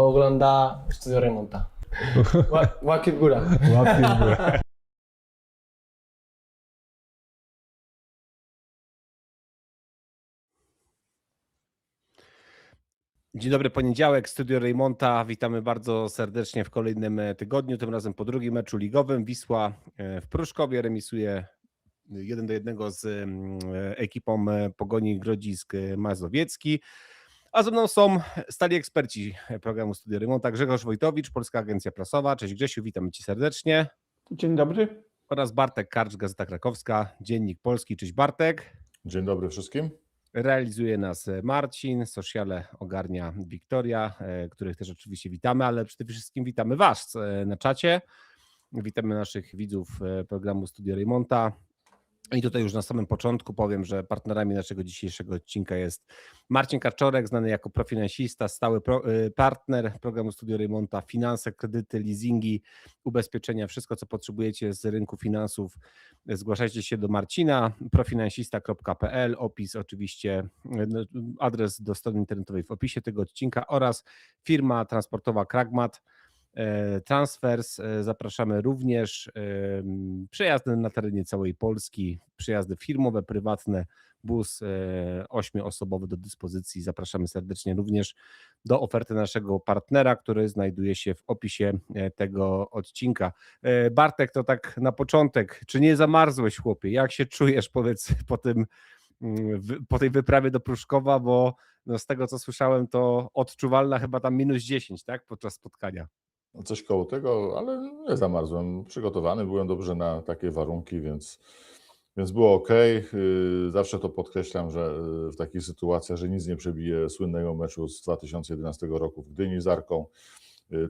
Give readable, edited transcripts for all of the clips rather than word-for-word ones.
ogląda Studio Remonta. Łapki w górę. Łapki w górę. Dzień dobry, poniedziałek, Studio Reymonta. Witamy bardzo serdecznie w kolejnym tygodniu, tym razem po drugim meczu ligowym. Wisła w Pruszkowie remisuje 1-1 z ekipą Pogoni Grodzisk Mazowiecki. A ze mną są stali eksperci programu Studio Reymonta. Grzegorz Wojtowicz, Polska Agencja Prasowa. Cześć Grzesiu, witam Cię serdecznie. Dzień dobry. Oraz Bartek Karcz, Gazeta Krakowska, Dziennik Polski. Cześć Bartek. Dzień dobry wszystkim. Realizuje nas Marcin, sociale ogarnia Wiktoria, których też oczywiście witamy, ale przede wszystkim witamy Was na czacie. Witamy naszych widzów programu Studio Reymonta. I tutaj już na samym początku powiem, że partnerami naszego dzisiejszego odcinka jest Marcin Karczorek, znany jako profinansista, stały partner programu Studio Reymonta, finanse, kredyty, leasingi, ubezpieczenia, wszystko co potrzebujecie z rynku finansów, zgłaszajcie się do Marcina, profinansista.pl, opis oczywiście, adres do strony internetowej w opisie tego odcinka oraz firma transportowa Kragmat Transfers. Zapraszamy również, przejazdy na terenie całej Polski, przejazdy firmowe, prywatne, bus 8-osobowy do dyspozycji. Zapraszamy serdecznie również do oferty naszego partnera, który znajduje się w opisie tego odcinka. Bartek, to tak na początek, czy nie zamarzłeś, chłopie? Jak się czujesz, powiedz, po tej wyprawie do Pruszkowa, bo no z tego co słyszałem, to odczuwalna chyba tam -10, tak, podczas spotkania. Coś koło tego, ale nie zamarzłem. Przygotowany byłem dobrze na takie warunki, więc było ok. Zawsze to podkreślam, że w takich sytuacjach, że nic nie przebije słynnego meczu z 2011 roku w Gdyni z Arką.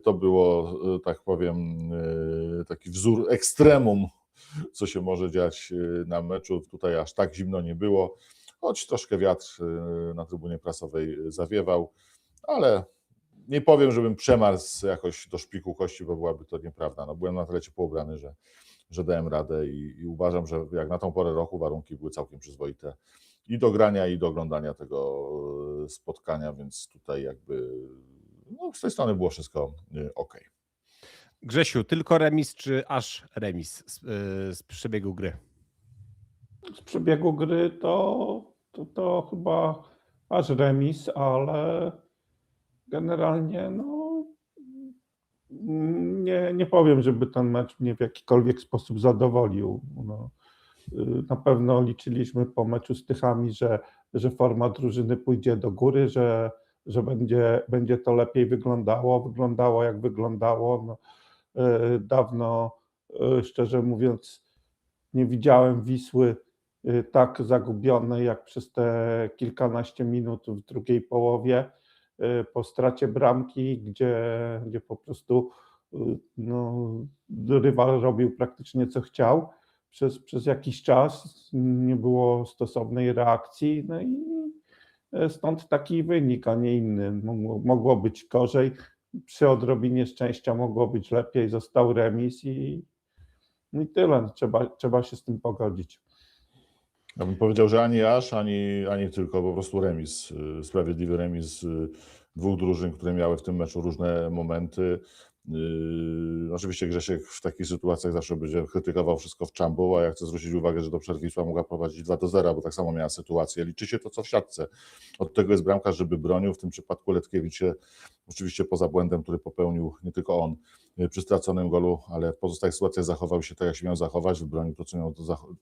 To było, tak powiem, taki wzór ekstremum, co się może dziać na meczu. Tutaj aż tak zimno nie było, choć troszkę wiatr na trybunie prasowej zawiewał, ale nie powiem, żebym przemarzł jakoś do szpiku kości, bo byłaby to nieprawda. No, byłem na tyle ciepło ubrany, że dałem radę i uważam, że jak na tą porę roku warunki były całkiem przyzwoite i do grania, i do oglądania tego spotkania, więc tutaj jakby no, z tej strony było wszystko ok. Grzesiu, tylko remis czy aż remis z przebiegu gry? Z przebiegu gry to chyba aż remis, ale generalnie no, nie powiem, żeby ten mecz mnie w jakikolwiek sposób zadowolił. No, na pewno liczyliśmy po meczu z Tychami, że forma drużyny pójdzie do góry, że będzie to lepiej wyglądało jak wyglądało. No, dawno, szczerze mówiąc, nie widziałem Wisły tak zagubionej jak przez te kilkanaście minut w drugiej połowie po stracie bramki, gdzie po prostu no, rywal robił praktycznie co chciał. Przez jakiś czas nie było stosownej reakcji, no i stąd taki wynik, a nie inny. Mogło być gorzej, przy odrobinie szczęścia mogło być lepiej, został remis i tyle. Trzeba się z tym pogodzić. Ja bym powiedział, że ani aż, ani tylko, po prostu remis. Sprawiedliwy remis dwóch drużyn, które miały w tym meczu różne momenty. Oczywiście Grzesiek w takich sytuacjach zawsze będzie krytykował wszystko w czambu, a ja chcę zwrócić uwagę, że do przerwy Wisła mogła prowadzić 2-0, bo tak samo miała sytuację. Liczy się to, co w siatce. Od tego jest bramkarz, żeby bronił. W tym przypadku Letkiewicz się oczywiście poza błędem, który popełnił nie tylko on przy straconym golu, ale w pozostałych sytuacjach zachował się tak, jak się miał zachować, wybronił to, co miał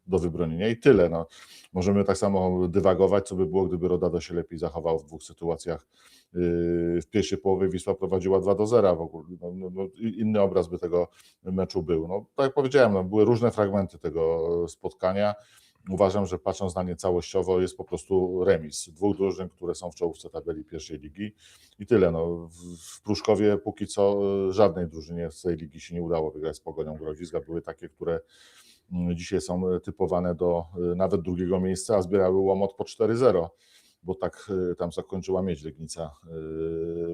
do wybronienia i tyle. No, możemy tak samo dywagować, co by było, gdyby Rodado się lepiej zachował w dwóch sytuacjach. W pierwszej połowie Wisła prowadziła 2-0 w ogóle. Inny obraz by tego meczu był. No, tak jak powiedziałem, no, były różne fragmenty tego spotkania. Uważam, że patrząc na nie całościowo jest po prostu remis dwóch drużyn, które są w czołówce tabeli pierwszej ligi i tyle. No, w Pruszkowie póki co żadnej drużynie z tej ligi się nie udało wygrać z Pogonią Grodzisk. Były takie, które dzisiaj są typowane do nawet drugiego miejsca, a zbierały łomot po 4-0, bo tak tam zakończyła Miedź Legnica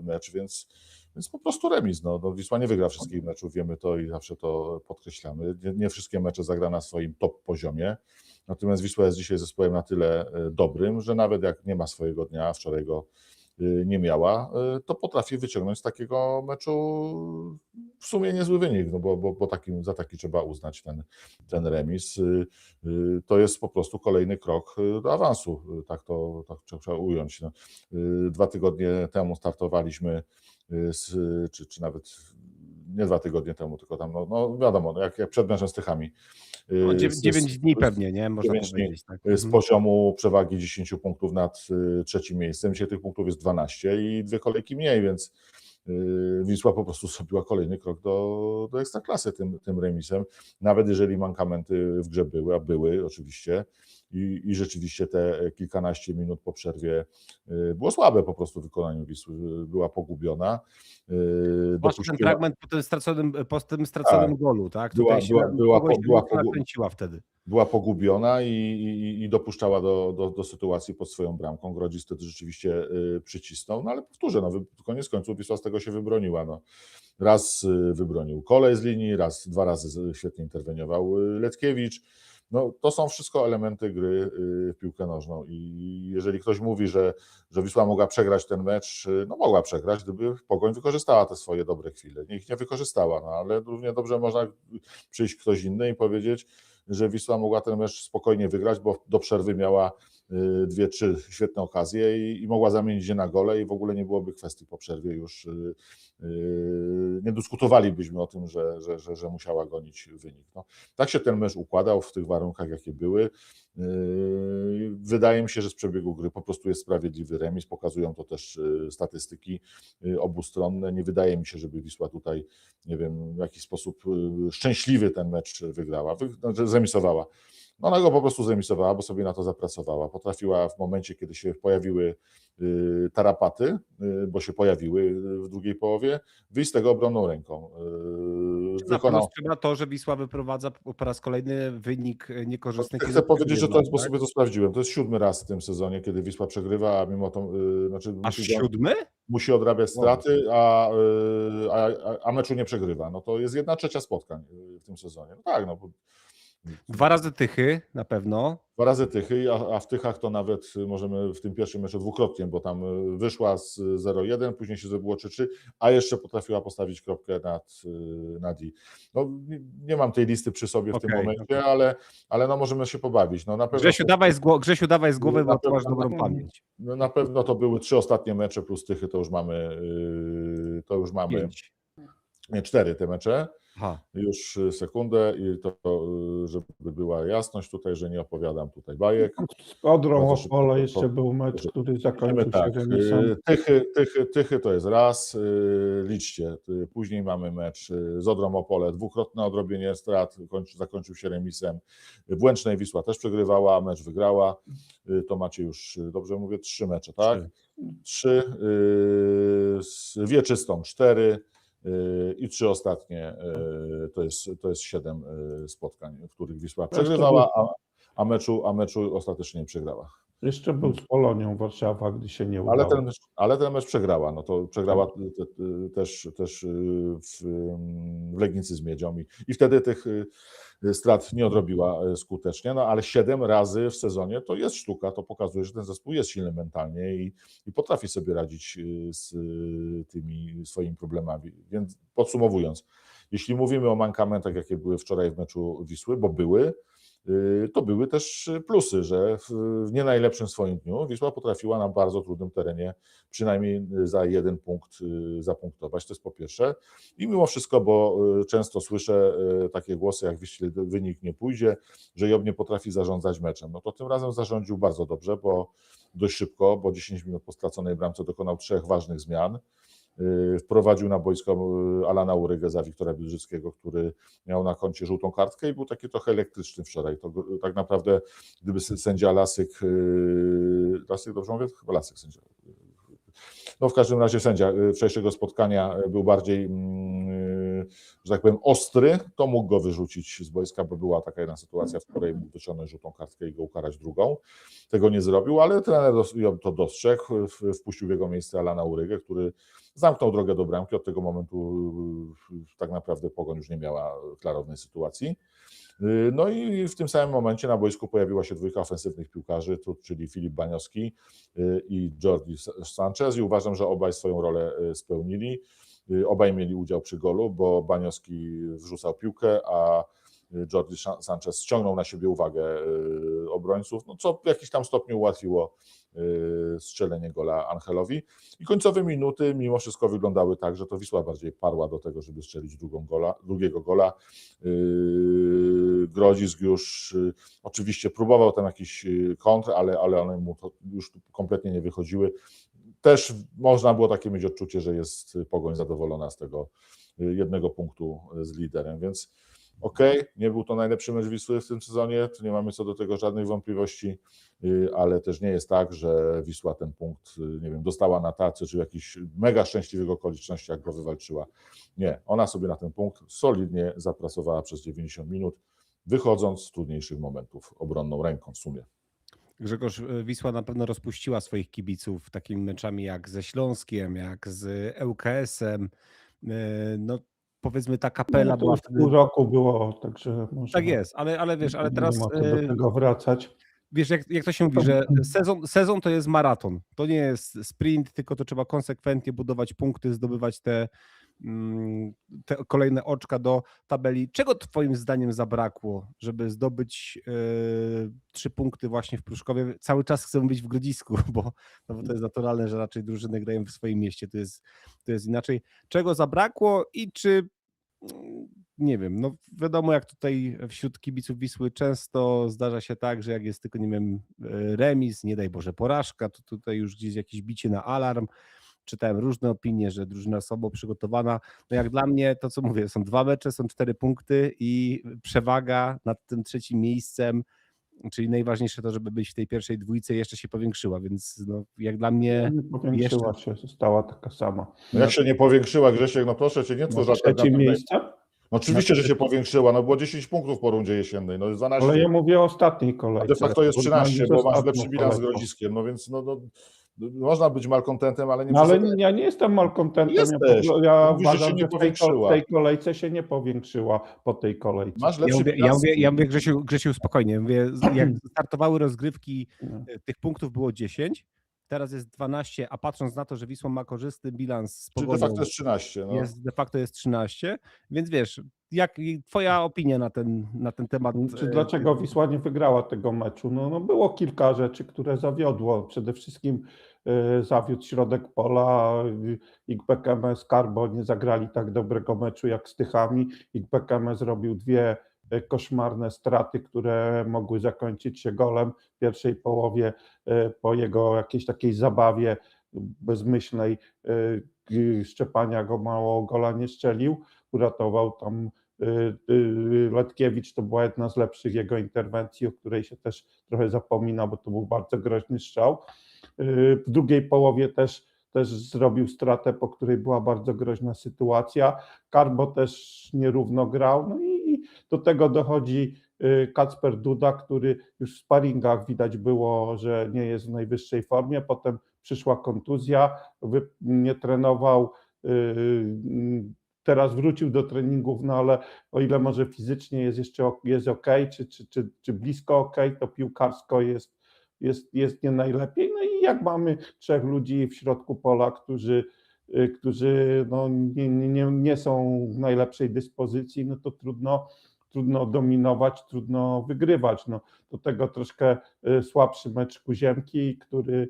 mecz, więc po prostu remis. No, Wisła nie wygra wszystkich meczów, wiemy to i zawsze to podkreślamy. Nie wszystkie mecze zagra na swoim top poziomie, natomiast Wisła jest dzisiaj zespołem na tyle dobrym, że nawet jak nie ma swojego dnia, wczoraj go nie miała, to potrafi wyciągnąć z takiego meczu w sumie niezły wynik, no bo za taki trzeba uznać ten remis. To jest po prostu kolejny krok do awansu, tak trzeba ująć. No. 2 tygodnie temu startowaliśmy, czy nawet nie 2 tygodnie temu, tylko tam, no wiadomo, jak przed meczem z Tychami. 9 dni pewnie, nie? Można 9 dni powiedzieć. Tak. z poziomu przewagi 10 punktów nad trzecim miejscem. Dzisiaj tych punktów jest 12 i 2 kolejki mniej, więc Wisła po prostu zrobiła kolejny krok do Ekstraklasy tym remisem. Nawet jeżeli mankamenty w grze były, a były oczywiście, i rzeczywiście te kilkanaście minut po przerwie było słabe po prostu w wykonaniu Wisły, była pogubiona. Ten fragment po tym straconym golu, tak? Była kręciła wtedy. Była pogubiona i dopuszczała do sytuacji pod swoją bramką. Grodzic wtedy rzeczywiście przycisnął, no ale powtórzę, koniec końców Wisła z tego się wybroniła. No. Raz wybronił Kolej z linii, dwa razy świetnie interweniował Letkiewicz. No, to są wszystko elementy gry w piłkę nożną i jeżeli ktoś mówi, że Wisła mogła przegrać ten mecz, no mogła przegrać, gdyby Pogoń wykorzystała te swoje dobre chwile. Ich nie wykorzystała, no, ale równie dobrze można przyjść ktoś inny i powiedzieć, że Wisła mogła ten mecz spokojnie wygrać, bo do przerwy miała 2-3 świetne okazje i mogła zamienić je na gole i w ogóle nie byłoby kwestii po przerwie już, nie dyskutowalibyśmy o tym, że musiała gonić wynik. No, tak się ten mecz układał w tych warunkach, jakie były. Wydaje mi się, że z przebiegu gry po prostu jest sprawiedliwy remis, pokazują to też statystyki obustronne. Nie wydaje mi się, żeby Wisła tutaj, nie wiem, w jakiś sposób szczęśliwy ten mecz wygrała, zremisowała. No ona go po prostu zremisowała, bo sobie na to zapracowała. Potrafiła w momencie, kiedy się pojawiły tarapaty, bo się pojawiły w drugiej połowie, wyjść z tego obronną ręką. Trzeba to, że Wisła wyprowadza po raz kolejny wynik niekorzystny. Chcę powiedzieć, że to jest, bo sobie to sprawdziłem. To jest 7. raz w tym sezonie, kiedy Wisła przegrywa, a mimo to... Aż 7? Musi odrabiać straty, a meczu nie przegrywa. No to jest 1/3 spotkań w tym sezonie. No tak, no bo 2 razy Tychy na pewno. 2 razy Tychy, a w Tychach to nawet możemy w tym pierwszym meczu dwukrotnie, bo tam wyszła z 0-1, później się zrobiło 3-3, a jeszcze potrafiła postawić kropkę nad i. No, nie mam tej listy przy sobie w tym momencie, ale no możemy się pobawić. No, na pewno Grzesiu, dawaj z głowy, bo ty masz dobrą pamięć. No, na pewno to były 3 ostatnie mecze plus Tychy, to już mamy 5. Nie, 4 te mecze. Aha. Już sekundę i to, żeby była jasność tutaj, że nie opowiadam tutaj bajek. Z Odrą Opole jeszcze był mecz, który zakończył się remisem. Tychy to jest raz, liczcie. Później mamy mecz z Odrą Opole, dwukrotne odrobienie strat, zakończył się remisem. W Łęcznej Wisła też przegrywała, mecz wygrała. To macie już, dobrze mówię, 3 mecze, tak? 3. Z Wieczystą 4. I 3 ostatnie to jest 7 spotkań, w których Wisła przegrywała, a meczu ostatecznie nie przegrała. Jeszcze był z Polonią Warszawa, gdy się nie udało. Ale ten mecz przegrała. No to przegrała też w Legnicy z Miedzią i wtedy tych strat nie odrobiła skutecznie, no ale 7 razy w sezonie to jest sztuka, to pokazuje, że ten zespół jest silny mentalnie i potrafi sobie radzić z tymi swoimi problemami. Więc podsumowując, jeśli mówimy o mankamentach, jakie były wczoraj w meczu Wisły, bo były, to były też plusy, że w nie najlepszym swoim dniu Wisła potrafiła na bardzo trudnym terenie przynajmniej za 1 punkt zapunktować, to jest po pierwsze. I mimo wszystko, bo często słyszę takie głosy, jak wynik nie pójdzie, że Job nie potrafi zarządzać meczem. No to tym razem zarządził bardzo dobrze, bo dość szybko, bo 10 minut po straconej bramce dokonał 3 ważnych zmian. Wprowadził na boisko Alana Urygę za Wiktora Bilżyckiego, który miał na koncie żółtą kartkę i był taki trochę elektryczny wczoraj. To tak naprawdę, gdyby sędzia Lasyk, dobrze mówię? Chyba Lasyk sędzia. No w każdym razie sędzia wczorajszego spotkania był bardziej, że tak powiem, ostry, to mógł go wyrzucić z boiska, bo była taka jedna sytuacja, w której mógł wyciągnąć żółtą kartkę i go ukarać drugą. Tego nie zrobił, ale trener to dostrzegł, wpuścił w jego miejsce Alana Urygę, który zamknął drogę do bramki. Od tego momentu tak naprawdę Pogoń już nie miała klarownej sytuacji. No i w tym samym momencie na boisku pojawiła się dwójka ofensywnych piłkarzy, czyli Filip Baniowski i Jordi Sanchez i uważam, że obaj swoją rolę spełnili. Obaj mieli udział przy golu, bo Baniowski wrzucał piłkę, a Jordi Sanchez ściągnął na siebie uwagę obrońców, no co w jakimś tam stopniu ułatwiło strzelenie gola Angelowi. I końcowe minuty mimo wszystko wyglądały tak, że to Wisła bardziej parła do tego, żeby strzelić drugiego gola. Grodzisk już oczywiście próbował tam jakiś kontr, ale one mu to już kompletnie nie wychodziły. Też można było takie mieć odczucie, że jest Pogoń zadowolona z tego jednego punktu z liderem, więc nie był to najlepszy mecz Wisły w tym sezonie, to nie mamy co do tego żadnych wątpliwości, ale też nie jest tak, że Wisła ten punkt, nie wiem, dostała na tacy, czy w jakichś mega szczęśliwych okolicznościach go wywalczyła. Nie, ona sobie na ten punkt solidnie zapracowała przez 90 minut, wychodząc z trudniejszych momentów obronną ręką w sumie. Grzegorz, Wisła na pewno rozpuściła swoich kibiców takimi meczami jak ze Śląskiem, jak z ŁKS-em. No powiedzmy ta kapela była w pół roku było, także może... Tak jest, ale wiesz, ale teraz... Nie ma co do tego wracać. Wiesz, jak to się mówi, że sezon to jest maraton, to nie jest sprint, tylko to trzeba konsekwentnie budować punkty, zdobywać te kolejne oczka do tabeli. Czego twoim zdaniem zabrakło, żeby zdobyć 3 punkty właśnie w Pruszkowie? Cały czas chcę być w Grodzisku, bo to jest naturalne, że raczej drużyny grają w swoim mieście, to jest inaczej. Czego zabrakło i czy nie wiem, no wiadomo jak tutaj wśród kibiców Wisły często zdarza się tak, że jak jest tylko, nie wiem, remis, nie daj Boże porażka, to tutaj już gdzieś jakieś bicie na alarm. Czytałem różne opinie, że drużyna słabo przygotowana. No jak dla mnie to, co mówię, są 2 mecze, są 4 punkty i przewaga nad tym 3. miejscem, czyli najważniejsze to, żeby być w tej pierwszej dwójce, jeszcze się powiększyła, więc no, jak dla mnie... Nie powiększyła się, została taka sama. No jak się nie powiększyła, Grzesiek, no proszę cię, nie twórz trzecie miejsce? No oczywiście, że się powiększyła, no było 10 punktów po rundzie jesiennej, no 12. Ale ja mówię o ostatniej kolejce. A de facto jest 13, bo masz lepszy bilans z Grodziskiem, no więc można być malkontentem, ale nie ale ja nie jestem malkontentem. Ja uważam, że w tej kolejce się nie powiększyła po tej kolejce. Masz lepszy bilans. Ja mówię Grzesiu, spokojnie. Mówię, jak startowały rozgrywki, tych punktów było 10, teraz jest 12, a patrząc na to, że Wisła ma korzystny bilans z Pogonią, de facto jest 13. No. De facto jest 13, więc wiesz, jak twoja opinia na ten temat? Czy dlaczego Wisła nie wygrała tego meczu? No było kilka rzeczy, które zawiodło. Przede wszystkim zawiódł środek pola, IGBKM Karbo nie zagrali tak dobrego meczu jak z Tychami. IGBKM zrobił 2 koszmarne straty, które mogły zakończyć się golem w pierwszej połowie po jego jakiejś takiej zabawie bezmyślnej. Szczepania go mało gola nie strzelił, uratował tam Letkiewicz, to była jedna z lepszych jego interwencji, o której się też trochę zapomina, bo to był bardzo groźny strzał. W drugiej połowie też zrobił stratę, po której była bardzo groźna sytuacja. Karbo też nierówno grał, no i do tego dochodzi Kacper Duda, który już w sparingach widać było, że nie jest w najwyższej formie, potem przyszła kontuzja, nie trenował, teraz wrócił do treningów, no ale o ile może fizycznie jest jeszcze okej, czy blisko okej, to piłkarsko jest nie najlepiej. No i jak mamy 3 ludzi w środku pola, którzy no nie są w najlepszej dyspozycji, no to trudno dominować, trudno wygrywać. No, do tego troszkę słabszy mecz Kuziemki, który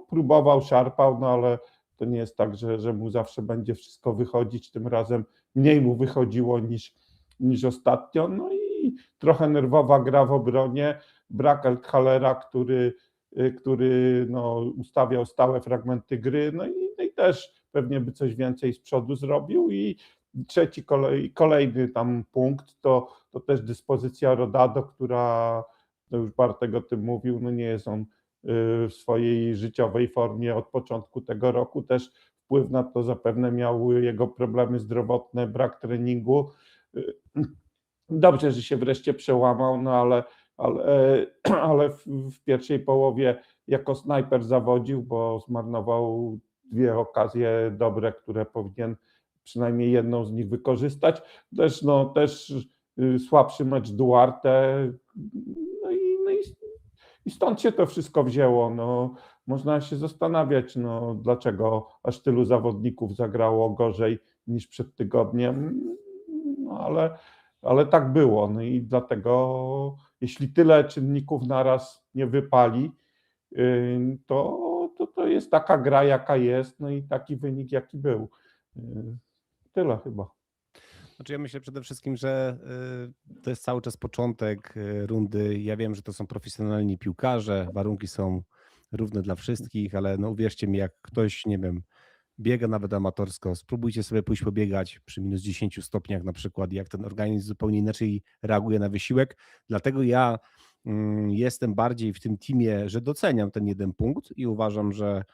próbował, szarpał, no ale to nie jest tak, że mu zawsze będzie wszystko wychodzić. Tym razem mniej mu wychodziło niż ostatnio. No i trochę nerwowa gra w obronie. Brak Elthalera, który ustawiał stałe fragmenty gry. No i też pewnie by coś więcej z przodu zrobił. I kolejny tam punkt to też dyspozycja Rodado, która, to już Bartek o tym mówił, no nie jest on w swojej życiowej formie od początku tego roku. Też wpływ na to zapewne miał jego problemy zdrowotne, brak treningu. Dobrze, że się wreszcie przełamał, no ale w pierwszej połowie jako snajper zawodził, bo zmarnował 2 okazje dobre, które powinien przynajmniej jedną z nich wykorzystać. Też słabszy mecz Duarte, i stąd się to wszystko wzięło. No, można się zastanawiać, no, dlaczego aż tylu zawodników zagrało gorzej niż przed tygodniem, no, ale tak było. No i dlatego, jeśli tyle czynników naraz nie wypali, to jest taka gra, jaka jest, no i taki wynik, jaki był. Tyle chyba. Znaczy ja myślę przede wszystkim, że to jest cały czas początek rundy. Ja wiem, że to są profesjonalni piłkarze, warunki są równe dla wszystkich, ale no uwierzcie mi, jak ktoś, nie wiem, biega nawet amatorsko, spróbujcie sobie pójść pobiegać przy minus 10 stopniach na przykład, jak ten organizm zupełnie inaczej reaguje na wysiłek. Dlatego ja jestem bardziej w tym teamie, że doceniam ten jeden punkt i uważam, że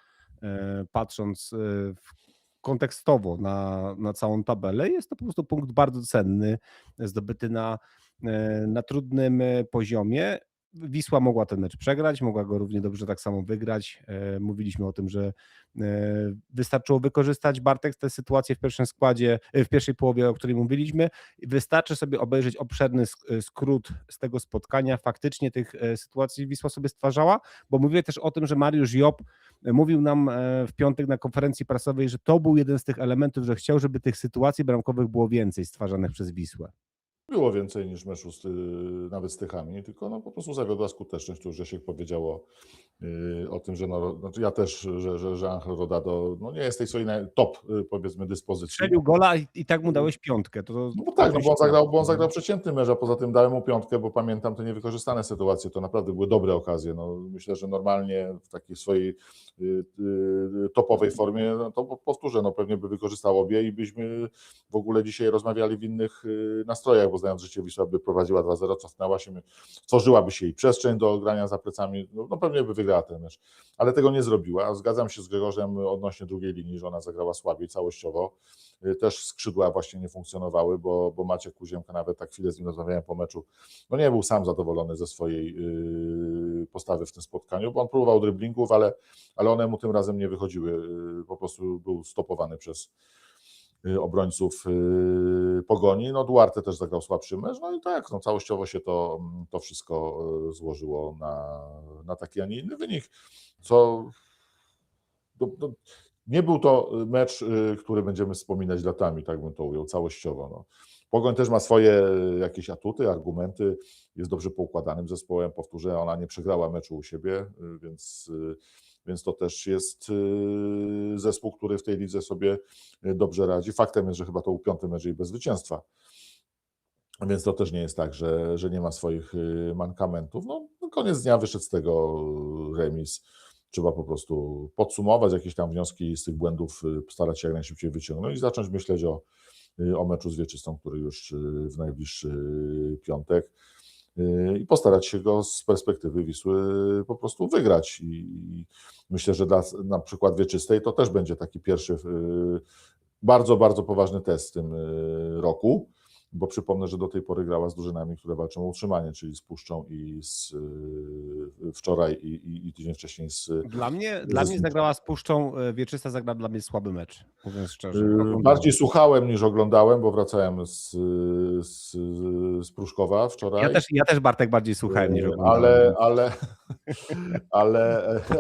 patrząc kontekstowo na całą tabelę, jest to po prostu punkt bardzo cenny, zdobyty na trudnym poziomie. Wisła mogła ten mecz przegrać, mogła go równie dobrze tak samo wygrać. Mówiliśmy o tym, że wystarczyło wykorzystać, Bartek, tę sytuację w pierwszym składzie, w pierwszej połowie, o której mówiliśmy. Wystarczy sobie obejrzeć obszerny skrót z tego spotkania. Faktycznie tych sytuacji Wisła sobie stwarzała, bo mówię też o tym, że Mariusz Job mówił nam w piątek na konferencji prasowej, że to był jeden z tych elementów, że chciał, żeby tych sytuacji bramkowych było więcej stwarzanych przez Wisłę. Było więcej niż meczu nawet z Tychami, tylko no, po prostu zawiodła skuteczność. Tu już Jasiek powiedział o tym, że znaczy ja też, że Angel Rodado no, nie jest tej swojej top, powiedzmy, dyspozycji. Strzelił gola i tak mu dałeś piątkę. No bo tak, no bo on zagrał przeciętny mecz, a poza tym dałem mu piątkę, bo pamiętam te niewykorzystane sytuacje, to naprawdę były dobre okazje. No, myślę, że normalnie w takiej swojej topowej formie, no, to powtórzę, no, pewnie by wykorzystał obie i byśmy w ogóle dzisiaj rozmawiali w innych nastrojach, bo znając życie, Wisła by prowadziła 2-0, cofnęła się, tworzyłaby się jej przestrzeń do grania za plecami, no pewnie by wygrała ten mecz, ale tego nie zrobiła. Zgadzam się z Grzegorzem odnośnie drugiej linii, że ona zagrała słabiej całościowo. Też skrzydła właśnie nie funkcjonowały, bo Maciek Kuziemka, nawet tak chwilę z nim rozmawiałem po meczu, no nie był sam zadowolony ze swojej postawy w tym spotkaniu, bo on próbował driblingów, ale one mu tym razem nie wychodziły. Po prostu był stopowany przez obrońców Pogoni. No Duarte też zagrał słabszy mecz, no i tak, no całościowo się to wszystko złożyło na taki, a nie inny wynik, co nie był to mecz, który będziemy wspominać latami, tak bym to ujął, całościowo. No. Pogoń też ma swoje jakieś atuty, argumenty, jest dobrze poukładanym zespołem, powtórzę, ona nie przegrała meczu u siebie, więc to też jest zespół, który w tej lidze sobie dobrze radzi. Faktem jest, że chyba to był 5. mecz i bez zwycięstwa. Więc to też nie jest tak, że nie ma swoich mankamentów. No, koniec dnia wyszedł z tego remis. Trzeba po prostu podsumować jakieś tam wnioski z tych błędów, starać się jak najszybciej wyciągnąć i zacząć myśleć o meczu z Wieczystą, który już w najbliższy piątek, i postarać się go z perspektywy Wisły po prostu wygrać. I myślę, że dla na przykład Wieczystej to też będzie taki pierwszy bardzo, bardzo poważny test w tym roku, bo przypomnę, że do tej pory grała z drużynami, które walczą o utrzymanie, czyli z Puszczą i wczoraj i tydzień wcześniej z... Dla mnie zagrała z Puszczą, Wieczysta zagrała dla mnie słaby mecz, mówiąc szczerze. Bardziej słuchałem niż oglądałem, bo wracałem z Pruszkowa wczoraj. Ja też Bartek bardziej słuchałem niż oglądałem.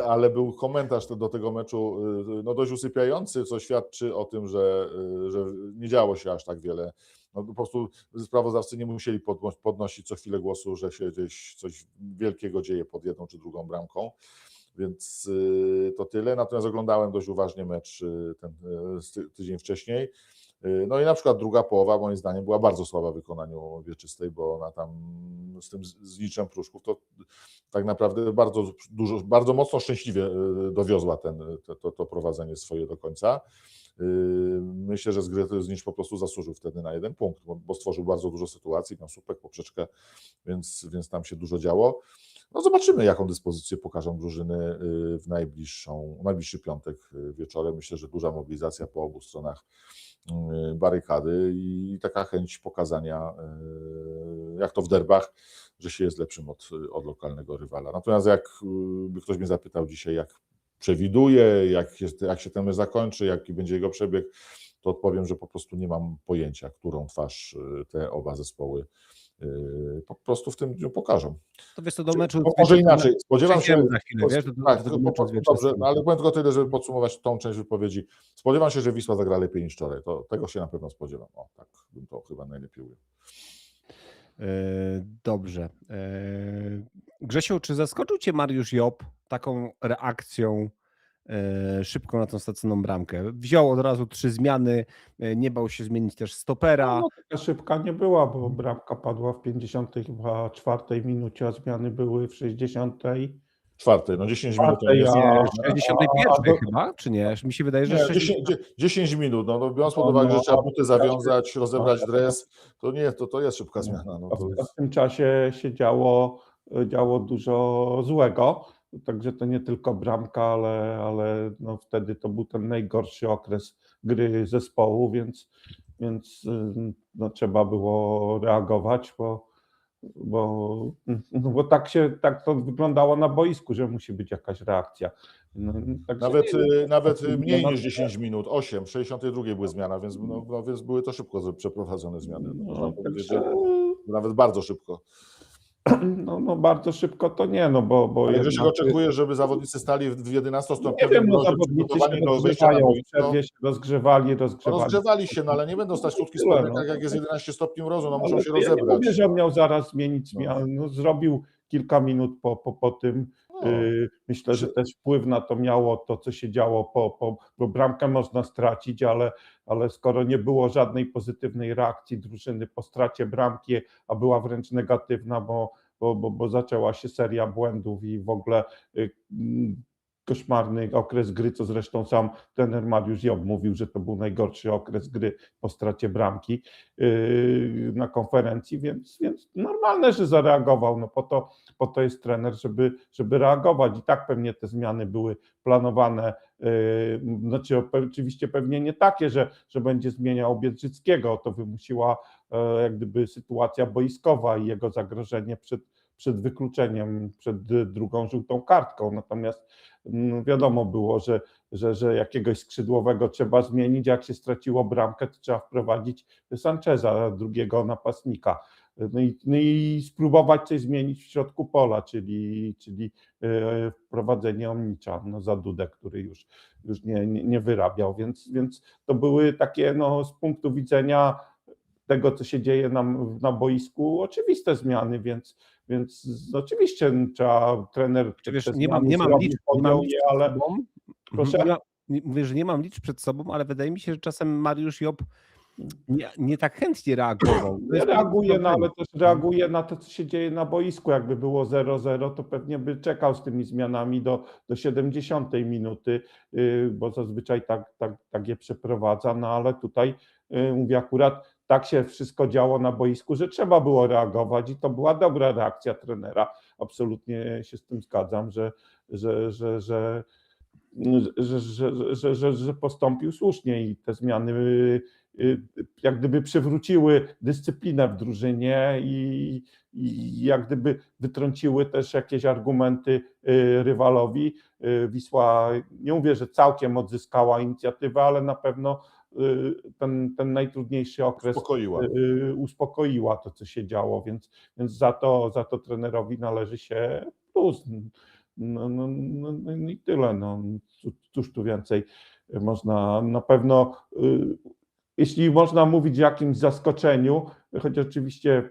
Ale był komentarz do tego meczu no dość usypiający, co świadczy o tym, że nie działo się aż tak wiele. No, po prostu sprawozdawcy nie musieli podnosić co chwilę głosu, że się gdzieś coś wielkiego dzieje pod jedną czy drugą bramką, więc to tyle. Natomiast oglądałem dość uważnie mecz ten tydzień wcześniej. No i na przykład druga połowa moim zdaniem była bardzo słaba w wykonaniu Wieczystej, bo ona tam z tym zliczem Pruszków to tak naprawdę bardzo mocno szczęśliwie dowiozła to prowadzenie swoje do końca. Myślę, że Znicz po prostu zasłużył wtedy na 1 punkt, bo stworzył bardzo dużo sytuacji, miał słupek, poprzeczkę, więc tam się dużo działo. No zobaczymy, jaką dyspozycję pokażą drużyny w najbliższy piątek wieczorem. Myślę, że duża mobilizacja po obu stronach barykady i taka chęć pokazania, jak to w derbach, że się jest lepszym od lokalnego rywala. Natomiast jakby ktoś mnie zapytał dzisiaj, jak przewiduje, jak się ten mecz zakończy, jaki będzie jego przebieg, to odpowiem, że po prostu nie mam pojęcia, którą twarz te oba zespoły po prostu w tym dniu pokażą. To wiesz, to do meczu... Może inaczej, spodziewam się... za chwilę, wiesz, Tak, do meczu z dobrze, Wieczysławem. ale powiem tylko tyle, żeby podsumować tą część wypowiedzi. Spodziewam się, że Wisła zagra lepiej niż wczoraj. Tego się na pewno spodziewam. O, tak bym to chyba najlepiej ujął. Dobrze. Grzesiu, czy zaskoczył Cię Mariusz Job taką reakcją szybką na tą straconą bramkę? Wziął od razu 3 zmiany, nie bał się zmienić też stopera. No, taka szybka nie była, bo bramka padła w 54 minucie, a zmiany były w 60. Czwartej, no 10 minut. To Nie, a- w 61 chyba, czy nie? Mi się wydaje, że Nie, 60... 10 minut, no biorąc pod uwagę, że trzeba buty zawiązać, rozebrać dres, to nie, to jest szybka zmiana. No, to W jest... tym czasie się działo dużo złego, także to nie tylko bramka, ale no wtedy to był ten najgorszy okres gry zespołu, więc no trzeba było reagować, bo tak to wyglądało na boisku, że musi być jakaś reakcja. No, także Nawet mniej niż 10 minut, 8, w 62 były zmiana, więc były to szybko przeprowadzone zmiany. Można powiedzieć, że nawet bardzo szybko. No bardzo szybko to nie, no bo Ale Grzesiek jednak- oczekuje, żeby zawodnicy stali w Nie 11-stopniowym wiem, no mrozie zawodnicy przygotowani się do wejścia na rozgrzewają, w boisko. przerwie się rozgrzewali. Rozgrzewali się, no ale nie będą stać w krótkich Tyle, spodenkach, no. jak jest 11 stopni mrozu, no muszą Ale się ja nie rozebrać. mówię, że miał zaraz zmienić No. zmianę. No, zrobił kilka minut po tym. No. Myślę, że też wpływ na to miało to, co się działo bo bramkę można stracić, ale skoro nie było żadnej pozytywnej reakcji drużyny po stracie bramki, a była wręcz negatywna, bo zaczęła się seria błędów i w ogóle koszmarny okres gry, co zresztą sam trener Mariusz Job mówił, że to był najgorszy okres gry po stracie bramki na konferencji, więc normalne, że zareagował. No po to jest trener, żeby reagować. I tak pewnie te zmiany były planowane. Znaczy oczywiście pewnie nie takie, że będzie zmieniał Biedrzyckiego. To wymusiła jak gdyby sytuacja boiskowa i jego zagrożenie przed wykluczeniem, przed drugą żółtą kartką. Natomiast wiadomo było, że jakiegoś skrzydłowego trzeba zmienić. Jak się straciło bramkę, to trzeba wprowadzić Sancheza, drugiego napastnika. No i spróbować coś zmienić w środku pola, czyli wprowadzenie Omnicza za Dudę, który już nie wyrabiał. Więc to były takie z punktu widzenia tego, co się dzieje na boisku, oczywiste zmiany, więc oczywiście trzeba trener... Wiesz, te nie mam zmiany liczb zrobi, przed ale sobą. proszę? Mówię, że nie mam liczb przed sobą, ale wydaje mi się, że czasem Mariusz Job nie tak chętnie reagował. Nie reaguje, ale też reaguje na to, co się dzieje na boisku. Jakby było 0-0, to pewnie by czekał z tymi zmianami do 70 minuty, bo zazwyczaj tak je przeprowadza, no ale tutaj mówię, akurat tak się wszystko działo na boisku, że trzeba było reagować i to była dobra reakcja trenera. Absolutnie się z tym zgadzam, że postąpił słusznie i te zmiany jak gdyby przywróciły dyscyplinę w drużynie i jak gdyby wytrąciły też jakieś argumenty rywalowi. Wisła, nie mówię, że całkiem odzyskała inicjatywę, ale na pewno ten najtrudniejszy okres uspokoiła to, co się działo, więc za to trenerowi należy się plus. No i tyle. Cóż tu więcej można na pewno... Jeśli można mówić o jakimś zaskoczeniu, choć oczywiście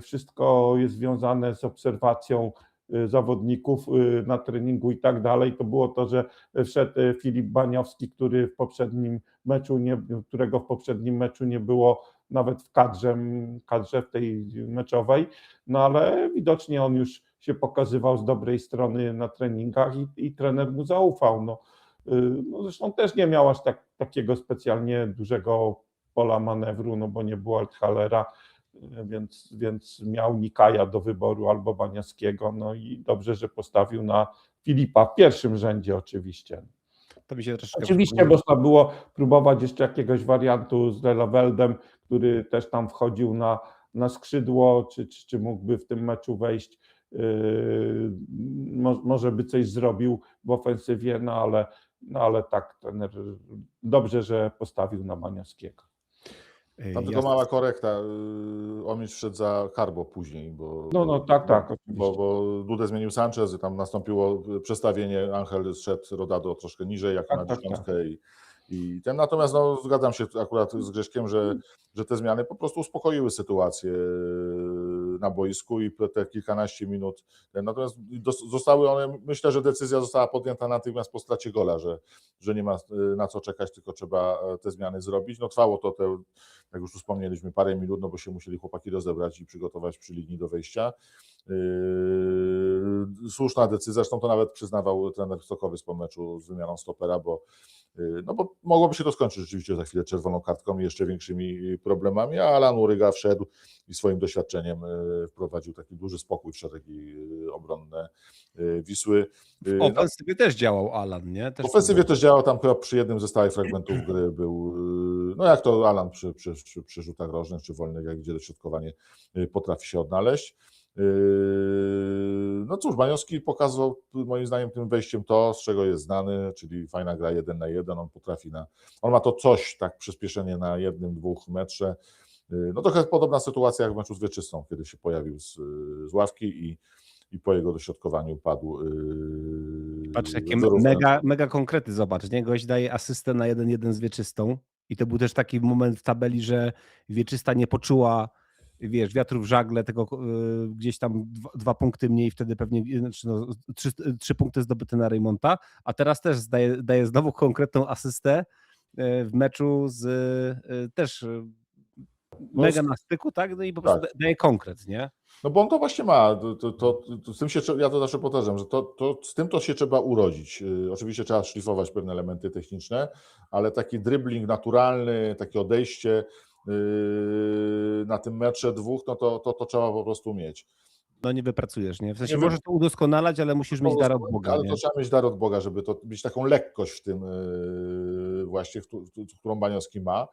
wszystko jest związane z obserwacją zawodników na treningu i tak dalej, to było to, że wszedł Filip Baniowski, którego w poprzednim meczu nie było nawet w kadrze w tej meczowej, no ale widocznie on już się pokazywał z dobrej strony na treningach i trener mu zaufał. No zresztą też nie miał aż takiego specjalnie dużego pola manewru, bo nie było Althalera, więc miał Nikaja do wyboru albo Baniowskiego, no i dobrze, że postawił na Filipa w pierwszym rzędzie oczywiście. To mi się troszeczkę Oczywiście można było próbować jeszcze jakiegoś wariantu z Lelaveldem, który też tam wchodził na skrzydło, czy mógłby w tym meczu wejść może by coś zrobił w ofensywie, no ale tak, trener dobrze, że postawił na Baniowskiego. Tam tylko mała korekta. Omicz wszedł za Carbo później, bo, No, tak, oczywiście. bo Dudę zmienił Sanchez i tam nastąpiło przestawienie, Angel zszedł Rodado troszkę niżej, jak na dziesiątkę i ten. Natomiast no, zgadzam się akurat z Grześkiem, że te zmiany po prostu uspokoiły sytuację na boisku i te kilkanaście minut. Natomiast zostały one, myślę, że decyzja została podjęta natychmiast po stracie gola, że nie ma na co czekać, tylko trzeba te zmiany zrobić. No trwało to, jak już tu wspomnieliśmy, parę minut, no bo się musieli chłopaki rozebrać i przygotować przy linii do wejścia. Słuszna decyzja, zresztą to nawet przyznawał trener Stokowiec po meczu z wymianą stopera, bo mogłoby się to skończyć rzeczywiście za chwilę czerwoną kartką i jeszcze większymi problemami, a Alan Uryga wszedł i swoim doświadczeniem wprowadził taki duży spokój w szeregi obronne Wisły. W ofensywie też działał Alan, nie? W ofensywie też działał, tam przy jednym ze stałych fragmentów gry był, no jak to Alan przy rzutach rożnych czy wolnych, jak gdzie dośrodkowanie potrafi się odnaleźć. No cóż, Baniowski pokazał moim zdaniem tym wejściem to, z czego jest znany, czyli fajna gra 1 na 1, on ma to coś, tak przyspieszenie na 1-2 metrze. No trochę podobna sytuacja jak w meczu z Wieczystą, kiedy się pojawił z ławki i po jego dośrodkowaniu padł. Patrz, jakie mega konkrety, zobacz, nie? Gość daje asystę na 1-1 z Wieczystą i to był też taki moment w tabeli, że Wieczysta nie poczuła, wiesz, wiatru w żagle, tego gdzieś tam 2 punkty mniej, wtedy pewnie, znaczy 3 punkty zdobyte na Reymonta, a teraz też daje znowu konkretną asystę w meczu z też mega na styku, tak? No i po prostu daje konkret, nie? No bo on to właśnie ma, z tym się, ja to zawsze powtarzam, że z tym to się trzeba urodzić. Oczywiście trzeba szlifować pewne elementy techniczne, ale taki dribbling naturalny, takie odejście na tym metrze 2, no to trzeba po prostu mieć. No nie wypracujesz, nie? W sensie możesz to udoskonalać, ale musisz mieć dar od Boga. Ale nie? to trzeba mieć dar od Boga, żeby to mieć taką lekkość w tym właśnie, którą Baniowski ma.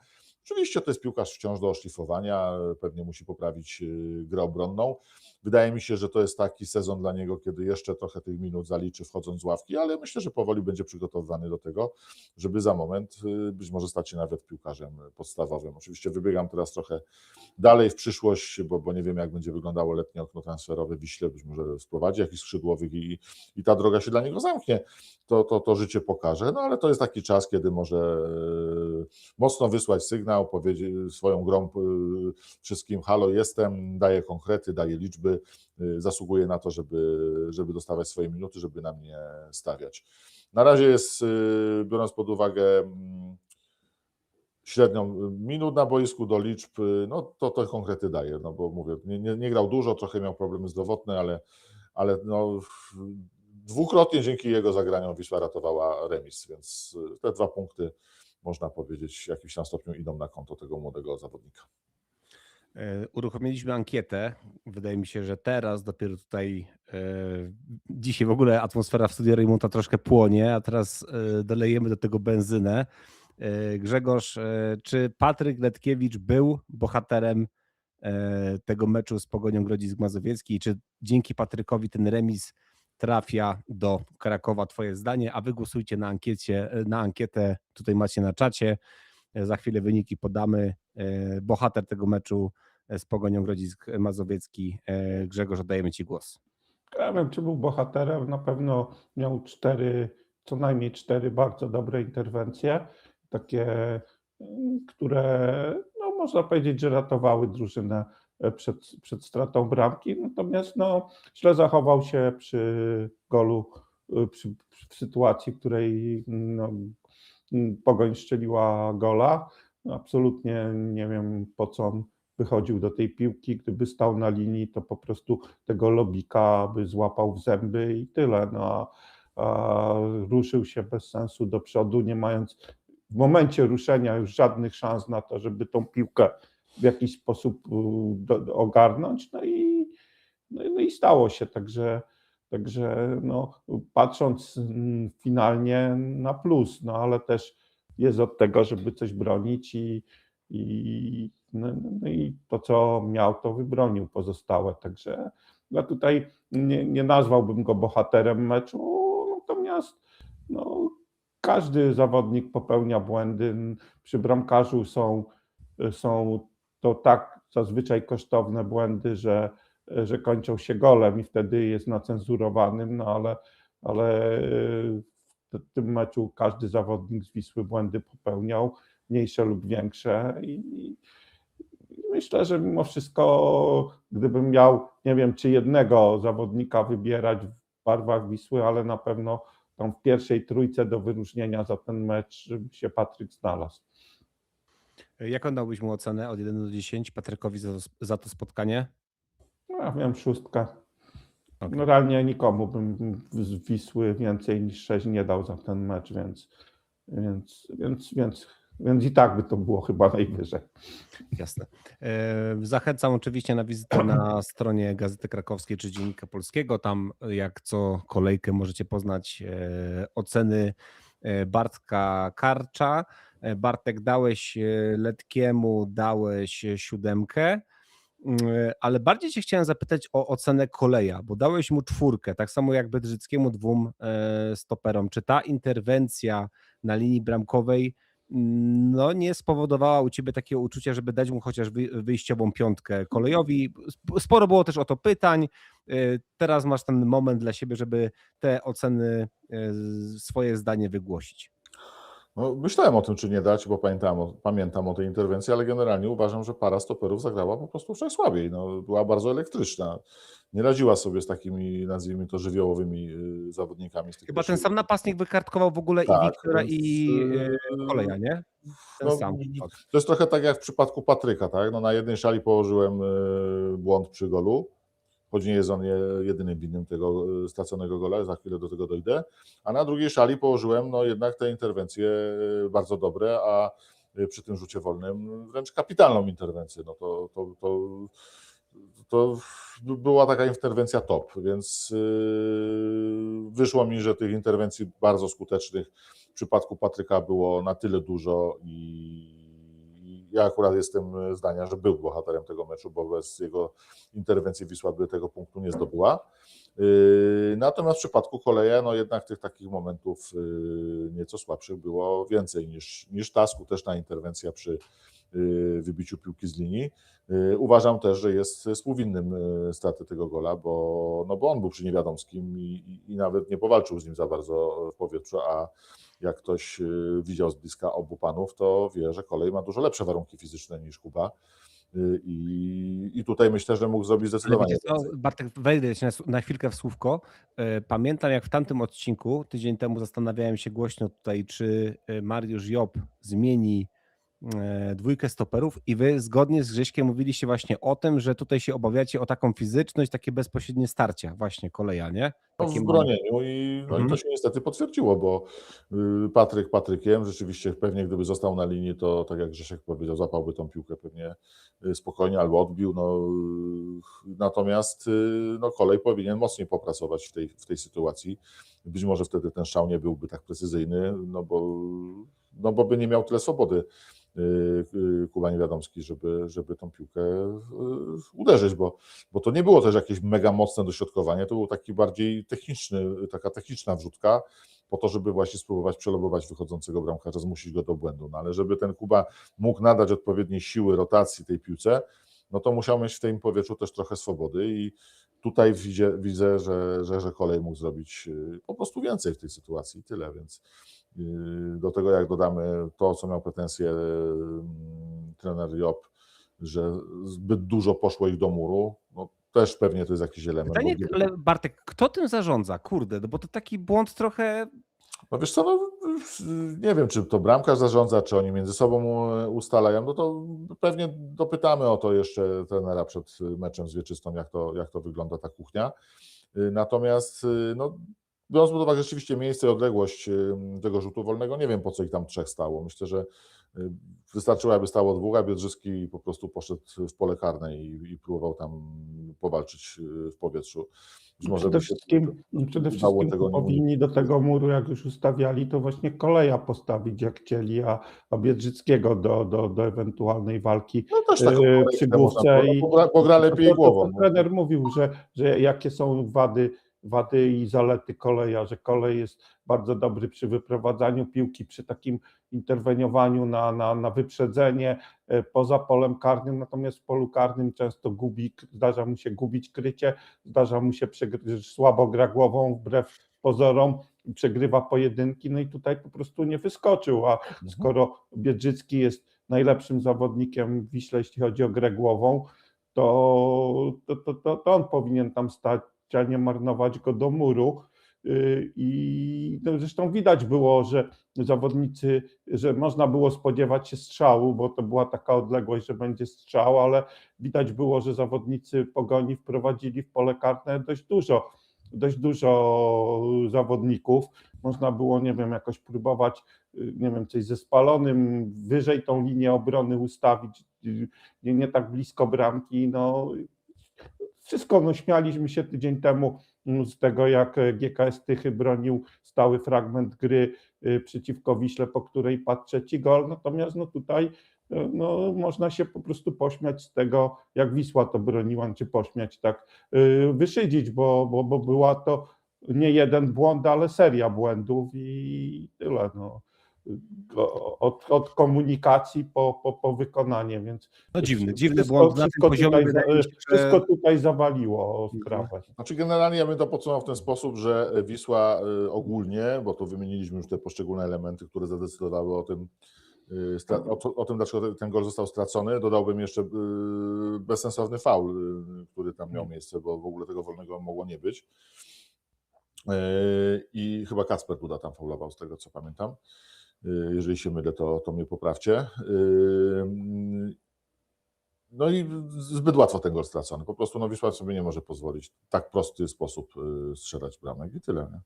Oczywiście to jest piłkarz wciąż do oszlifowania, pewnie musi poprawić grę obronną. Wydaje mi się, że to jest taki sezon dla niego, kiedy jeszcze trochę tych minut zaliczy wchodząc z ławki, ale myślę, że powoli będzie przygotowywany do tego, żeby za moment być może stać się nawet piłkarzem podstawowym. Oczywiście wybiegam teraz trochę dalej w przyszłość, bo nie wiem, jak będzie wyglądało letnie okno transferowe w Wiśle, być może sprowadzi jakichś skrzydłowych i ta droga się dla niego zamknie. To życie pokaże, no ale to jest taki czas, kiedy może mocno wysłać sygnał, powiedzieć swoją grą wszystkim: halo, jestem, daję konkrety, daję liczby, zasługuję na to, żeby dostawać swoje minuty, żeby na mnie stawiać. Na razie jest, biorąc pod uwagę średnią minut na boisku do liczb, no to konkrety daje, no bo mówię, nie grał dużo, trochę miał problemy zdrowotne, ale no, dwukrotnie dzięki jego zagraniom Wisła ratowała remis, więc te 2 punkty, można powiedzieć, w jakimś tam stopniu idą na konto tego młodego zawodnika. Uruchomiliśmy ankietę. Wydaje mi się, że teraz dopiero tutaj dzisiaj w ogóle atmosfera w studiu Reymonta troszkę płonie, a teraz dolejemy do tego benzynę. Grzegorz, czy Patryk Letkiewicz był bohaterem tego meczu z Pogonią Grodzisk Mazowiecki? Czy dzięki Patrykowi ten remis trafia do Krakowa? Twoje zdanie, a wy głosujcie na ankietę, tutaj macie na czacie. Za chwilę wyniki podamy. Bohater tego meczu z Pogonią Grodzisk Mazowiecki. Grzegorz, oddajemy ci głos. Ja wiem, czy był bohaterem. Na pewno miał co najmniej 4 bardzo dobre interwencje, takie, które no, można powiedzieć, że ratowały drużynę przed stratą bramki. Natomiast no, źle zachował się przy golu, w sytuacji, w której no, Pogoń strzeliła gola. Absolutnie nie wiem, po co on wychodził do tej piłki. Gdyby stał na linii, to po prostu tego lobika by złapał w zęby i tyle. No, a ruszył się bez sensu do przodu, nie mając w momencie ruszenia już żadnych szans na to, żeby tą piłkę w jakiś sposób ogarnąć. No i stało się. Także no, patrząc finalnie na plus, no ale też jest od tego, żeby coś bronić i to, co miał, to wybronił pozostałe. Także ja tutaj nie nazwałbym go bohaterem meczu, natomiast no, każdy zawodnik popełnia błędy. Przy bramkarzu są to tak zazwyczaj kosztowne błędy, że kończą się golem i wtedy jest nacenzurowanym, no ale w tym meczu każdy zawodnik z Wisły błędy popełniał, mniejsze lub większe i myślę, że mimo wszystko, gdybym miał, nie wiem, czy jednego zawodnika wybierać w barwach Wisły, ale na pewno tam w pierwszej trójce do wyróżnienia za ten mecz się Patryk znalazł. Jaką dałbyś mu ocenę od 1 do 10 Patrykowi za to spotkanie? No, ja wiem, 6. Okay. No realnie nikomu bym z Wisły więcej niż 6 nie dał za ten mecz, więc i tak by to było chyba najwyżej. Jasne. Zachęcam oczywiście na wizytę na stronie Gazety Krakowskiej czy Dziennika Polskiego. Tam jak co kolejkę możecie poznać oceny Bartka Karcza. Bartek, dałeś Letkiemu, dałeś 7, ale bardziej cię chciałem zapytać o ocenę Koleja, bo dałeś mu 4, tak samo jak Bedrzyckiemu 2 stoperom. Czy ta interwencja na linii bramkowej no nie spowodowała u ciebie takiego uczucia, żeby dać mu chociaż wyjściową 5 Kolejowi? Sporo było też o to pytań. Teraz masz ten moment dla siebie, żeby te oceny, swoje zdanie wygłosić. No, myślałem o tym, czy nie dać, bo pamiętam o tej interwencji, ale generalnie uważam, że para stoperów zagrała po prostu wczoraj słabiej. No, była bardzo elektryczna. Nie radziła sobie z takimi, nazwijmy to, żywiołowymi zawodnikami. Chyba ten sam napastnik wykartkował w ogóle tak, i Wiktora, więc, i Koleja, nie? Ten no, sam. to jest trochę tak jak w przypadku Patryka, tak? No, na jednej szali położyłem błąd przy golu, choć nie jest on jedynym winnym tego straconego gola, za chwilę do tego dojdę, a na drugiej szali położyłem no jednak te interwencje bardzo dobre, a przy tym rzucie wolnym wręcz kapitalną interwencję. No to była taka interwencja top, więc wyszło mi, że tych interwencji bardzo skutecznych w przypadku Patryka było na tyle dużo i ja akurat jestem zdania, że był bohaterem tego meczu, bo bez jego interwencji Wisła by tego punktu nie zdobyła. Natomiast w przypadku Koleja, no jednak tych takich momentów nieco słabszych było więcej niż ta skuteczna interwencja przy wybiciu piłki z linii. Uważam też, że jest współwinnym straty tego gola, bo on był przy niewiadomskim i nawet nie powalczył z nim za bardzo w powietrzu, a jak ktoś widział z bliska obu panów, to wie, że Kolej ma dużo lepsze warunki fizyczne niż Kuba. I tutaj myślę, że mógł zrobić zdecydowanie więcej. Bartek, wejdę się na chwilkę w słówko. Pamiętam, jak w tamtym odcinku, tydzień temu zastanawiałem się głośno tutaj, czy Mariusz Job zmieni 2 stoperów i wy zgodnie z Grześkiem mówiliście właśnie o tym, że tutaj się obawiacie o taką fizyczność, takie bezpośrednie starcia właśnie Koleja, nie? No, w bronieniu i to się niestety potwierdziło, bo Patryk Patrykiem, rzeczywiście pewnie gdyby został na linii, to tak jak Grzesiek powiedział, zapałby tą piłkę pewnie spokojnie albo odbił, natomiast Kolej powinien mocniej popracować w tej sytuacji. Być może wtedy ten strzał nie byłby tak precyzyjny, bo by nie miał tyle swobody Kuba Niewiadomski, żeby tą piłkę uderzyć, bo to nie było też jakieś mega mocne dośrodkowanie, to był taki bardziej taka techniczna wrzutka po to, żeby właśnie spróbować przelobować wychodzącego bramkarza, zmusić go do błędu, no ale żeby ten Kuba mógł nadać odpowiedniej siły rotacji tej piłce, no to musiał mieć w tym powietrzu też trochę swobody i tutaj widzę, że Kolej mógł zrobić po prostu więcej w tej sytuacji i tyle, więc do tego jak dodamy to, co miał pretensje trener Job, że zbyt dużo poszło ich do muru, no też pewnie to jest jakiś element. Pytanie, ale Bartek, kto tym zarządza? Kurde, bo to taki błąd trochę... No wiesz co, nie wiem, czy to bramkarz zarządza, czy oni między sobą ustalają, no to pewnie dopytamy o to jeszcze trenera przed meczem z Wieczystą, jak to wygląda ta kuchnia. Natomiast biorąc pod uwagę rzeczywiście miejsce i odległość tego rzutu wolnego, nie wiem, po co ich tam 3 stało. Myślę, że wystarczyło, aby stało 2, a Biedrzycki po prostu poszedł w pole karne i próbował tam powalczyć w powietrzu. Być może Przede by się wszystkim, udało tego nie powinni do tego muru, jak już ustawiali, to właśnie Koleja postawić, jak chcieli, a Biedrzyckiego do ewentualnej walki No też taką przy korektę można główce. było, bo gra lepiej głową. To trener mówił, że jakie są wady i zalety Koleja, że Kolej jest bardzo dobry przy wyprowadzaniu piłki, przy takim interweniowaniu na wyprzedzenie poza polem karnym, natomiast w polu karnym często zdarza mu się gubić krycie, zdarza mu się słabo gra głową wbrew pozorom, przegrywa pojedynki, no i tutaj po prostu nie wyskoczył, a skoro Biedrzycki jest najlepszym zawodnikiem w Wiśle, jeśli chodzi o grę głową, to on powinien tam stać, a nie marnować go do muru. I no zresztą widać było, że zawodnicy, że można było spodziewać się strzału, bo to była taka odległość, że będzie strzał, ale widać było, że zawodnicy Pogoni wprowadzili w pole karne dość dużo zawodników. Można było, nie wiem, jakoś próbować, nie wiem, coś ze Spalonym, wyżej tą linię obrony ustawić, nie tak blisko bramki. No, wszystko, no śmialiśmy się tydzień temu z tego, jak GKS Tychy bronił stały fragment gry przeciwko Wiśle, po której padł trzeci gol, natomiast no tutaj no, można się po prostu pośmiać z tego, jak Wisła to broniła, czy pośmiać, tak wyszydzić, bo była to nie jeden błąd, ale seria błędów i tyle. No. Od komunikacji po wykonanie, więc No dziwny błąd na tym poziomie. Wszystko tutaj zawaliło sprawę. Znaczy generalnie ja bym to podsumował w ten sposób, że Wisła ogólnie, bo to wymieniliśmy już te poszczególne elementy, które zadecydowały o tym, dlaczego ten gol został stracony. Dodałbym jeszcze bezsensowny faul, który tam miał miejsce, bo w ogóle tego wolnego mogło nie być. I chyba Kacper Duda tam faulował, z tego co pamiętam. Jeżeli się mylę, to mnie poprawcie. No i zbyt łatwo ten gol stracony. Po prostu no, Wisła sobie nie może pozwolić w tak prosty sposób strzelać bramek i tyle. Nie?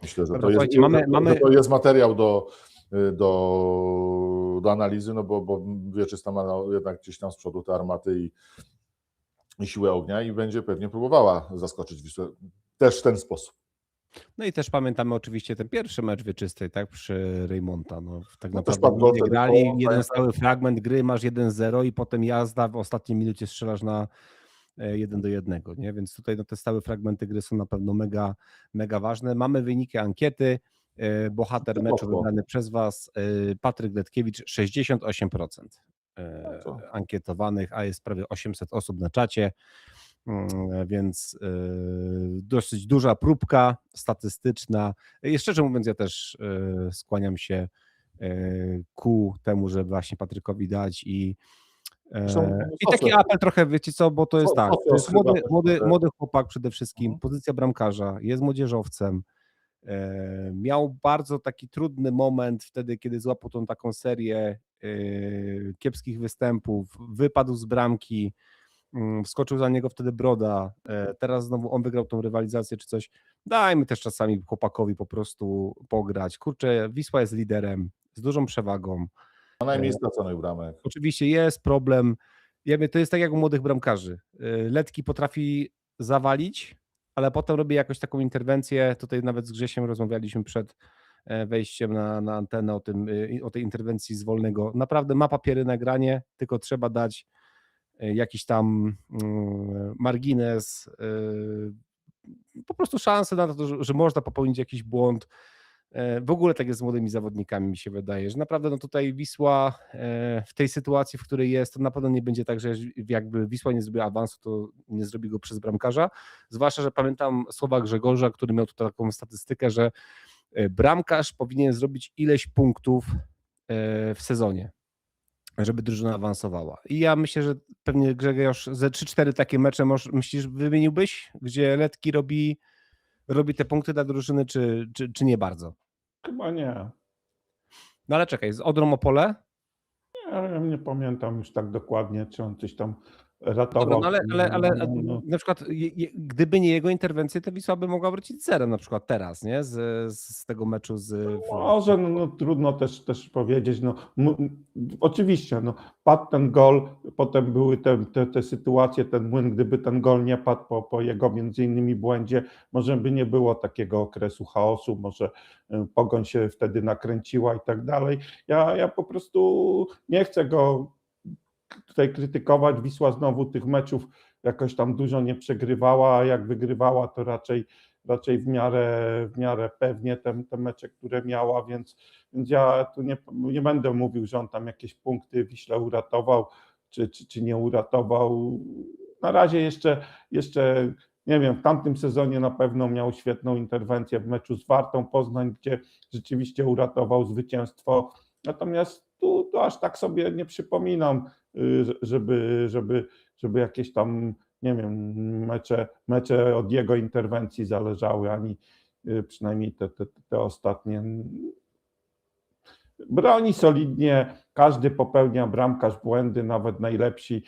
Myślę, że to jest materiał do analizy, no bo Wieczysta ma jednak gdzieś tam z przodu te armaty i siłę ognia i będzie pewnie próbowała zaskoczyć Wisłę też w ten sposób. No i też pamiętamy oczywiście ten pierwszy mecz Wieczystej, tak, przy Reymonta. No, tak No naprawdę nie grali, jeden stały fragment gry, masz 1-0 i potem jazda w ostatniej minucie strzelasz na 1-1, nie? Więc tutaj no, te stałe fragmenty gry są na pewno mega ważne. Mamy wyniki ankiety. Bohater meczu wybrany przez Was, Patryk Letkiewicz, 68% ankietowanych, a jest prawie 800 osób na czacie. Więc dosyć duża próbka statystyczna. Szczerze mówiąc, ja też skłaniam się ku temu, żeby właśnie Patrykowi dać i taki apel trochę, wiecie co, bo to jest tak, to jest młody chłopak przede wszystkim, pozycja bramkarza, jest młodzieżowcem, miał bardzo taki trudny moment wtedy, kiedy złapał tą taką serię kiepskich występów, wypadł z bramki, wskoczył za niego wtedy Broda, teraz znowu on wygrał tą rywalizację czy coś. Dajmy też czasami chłopakowi po prostu pograć. Kurczę, Wisła jest liderem, z dużą przewagą. Ma najmniej straconych bramek. Oczywiście jest problem, ja wiem, to jest tak jak u młodych bramkarzy. Letki potrafi zawalić, ale potem robi jakąś taką interwencję, tutaj nawet z Grzesiem rozmawialiśmy przed wejściem na antenę o tej interwencji z wolnego. Naprawdę ma papiery na granie, tylko trzeba dać jakiś tam margines, po prostu szansę na to, że można popełnić jakiś błąd. W ogóle tak jest z młodymi zawodnikami, mi się wydaje, że naprawdę no tutaj Wisła w tej sytuacji, w której jest, to na pewno nie będzie tak, że jakby Wisła nie zrobiła awansu, to nie zrobi go przez bramkarza, zwłaszcza, że pamiętam słowa Grzegorza, który miał tutaj taką statystykę, że bramkarz powinien zrobić ileś punktów w sezonie, żeby drużyna awansowała. I ja myślę, że pewnie Grzegorz ze 3-4 takie mecze myślisz, wymieniłbyś, gdzie Letki robi te punkty dla drużyny, czy nie bardzo? Chyba nie. No ale czekaj, z Odrą Opole? Ja nie pamiętam już tak dokładnie, czy on coś tam Dobra, ratował. no ale No, na przykład gdyby nie jego interwencje, to Wisła by mogła wrócić z zerem na przykład teraz, nie? Z tego meczu z... może, no trudno też powiedzieć. No, oczywiście, no, padł ten gol, potem były te sytuacje, ten młyn, gdyby ten gol nie padł po jego między innymi błędzie, może by nie było takiego okresu chaosu, może Pogoń się wtedy nakręciła i tak dalej. Ja po prostu nie chcę go tutaj krytykować. Wisła znowu tych meczów jakoś tam dużo nie przegrywała, a jak wygrywała, to raczej w miarę pewnie te mecze, które miała, więc ja tu nie będę mówił, że on tam jakieś punkty Wiśle uratował, czy nie uratował. Na razie jeszcze nie wiem, w tamtym sezonie na pewno miał świetną interwencję w meczu z Wartą Poznań, gdzie rzeczywiście uratował zwycięstwo. Natomiast tu aż tak sobie nie przypominam, żeby jakieś tam, nie wiem, mecze od jego interwencji zależały, ani przynajmniej te ostatnie. Broni solidnie, każdy popełnia bramkarz błędy, nawet najlepsi,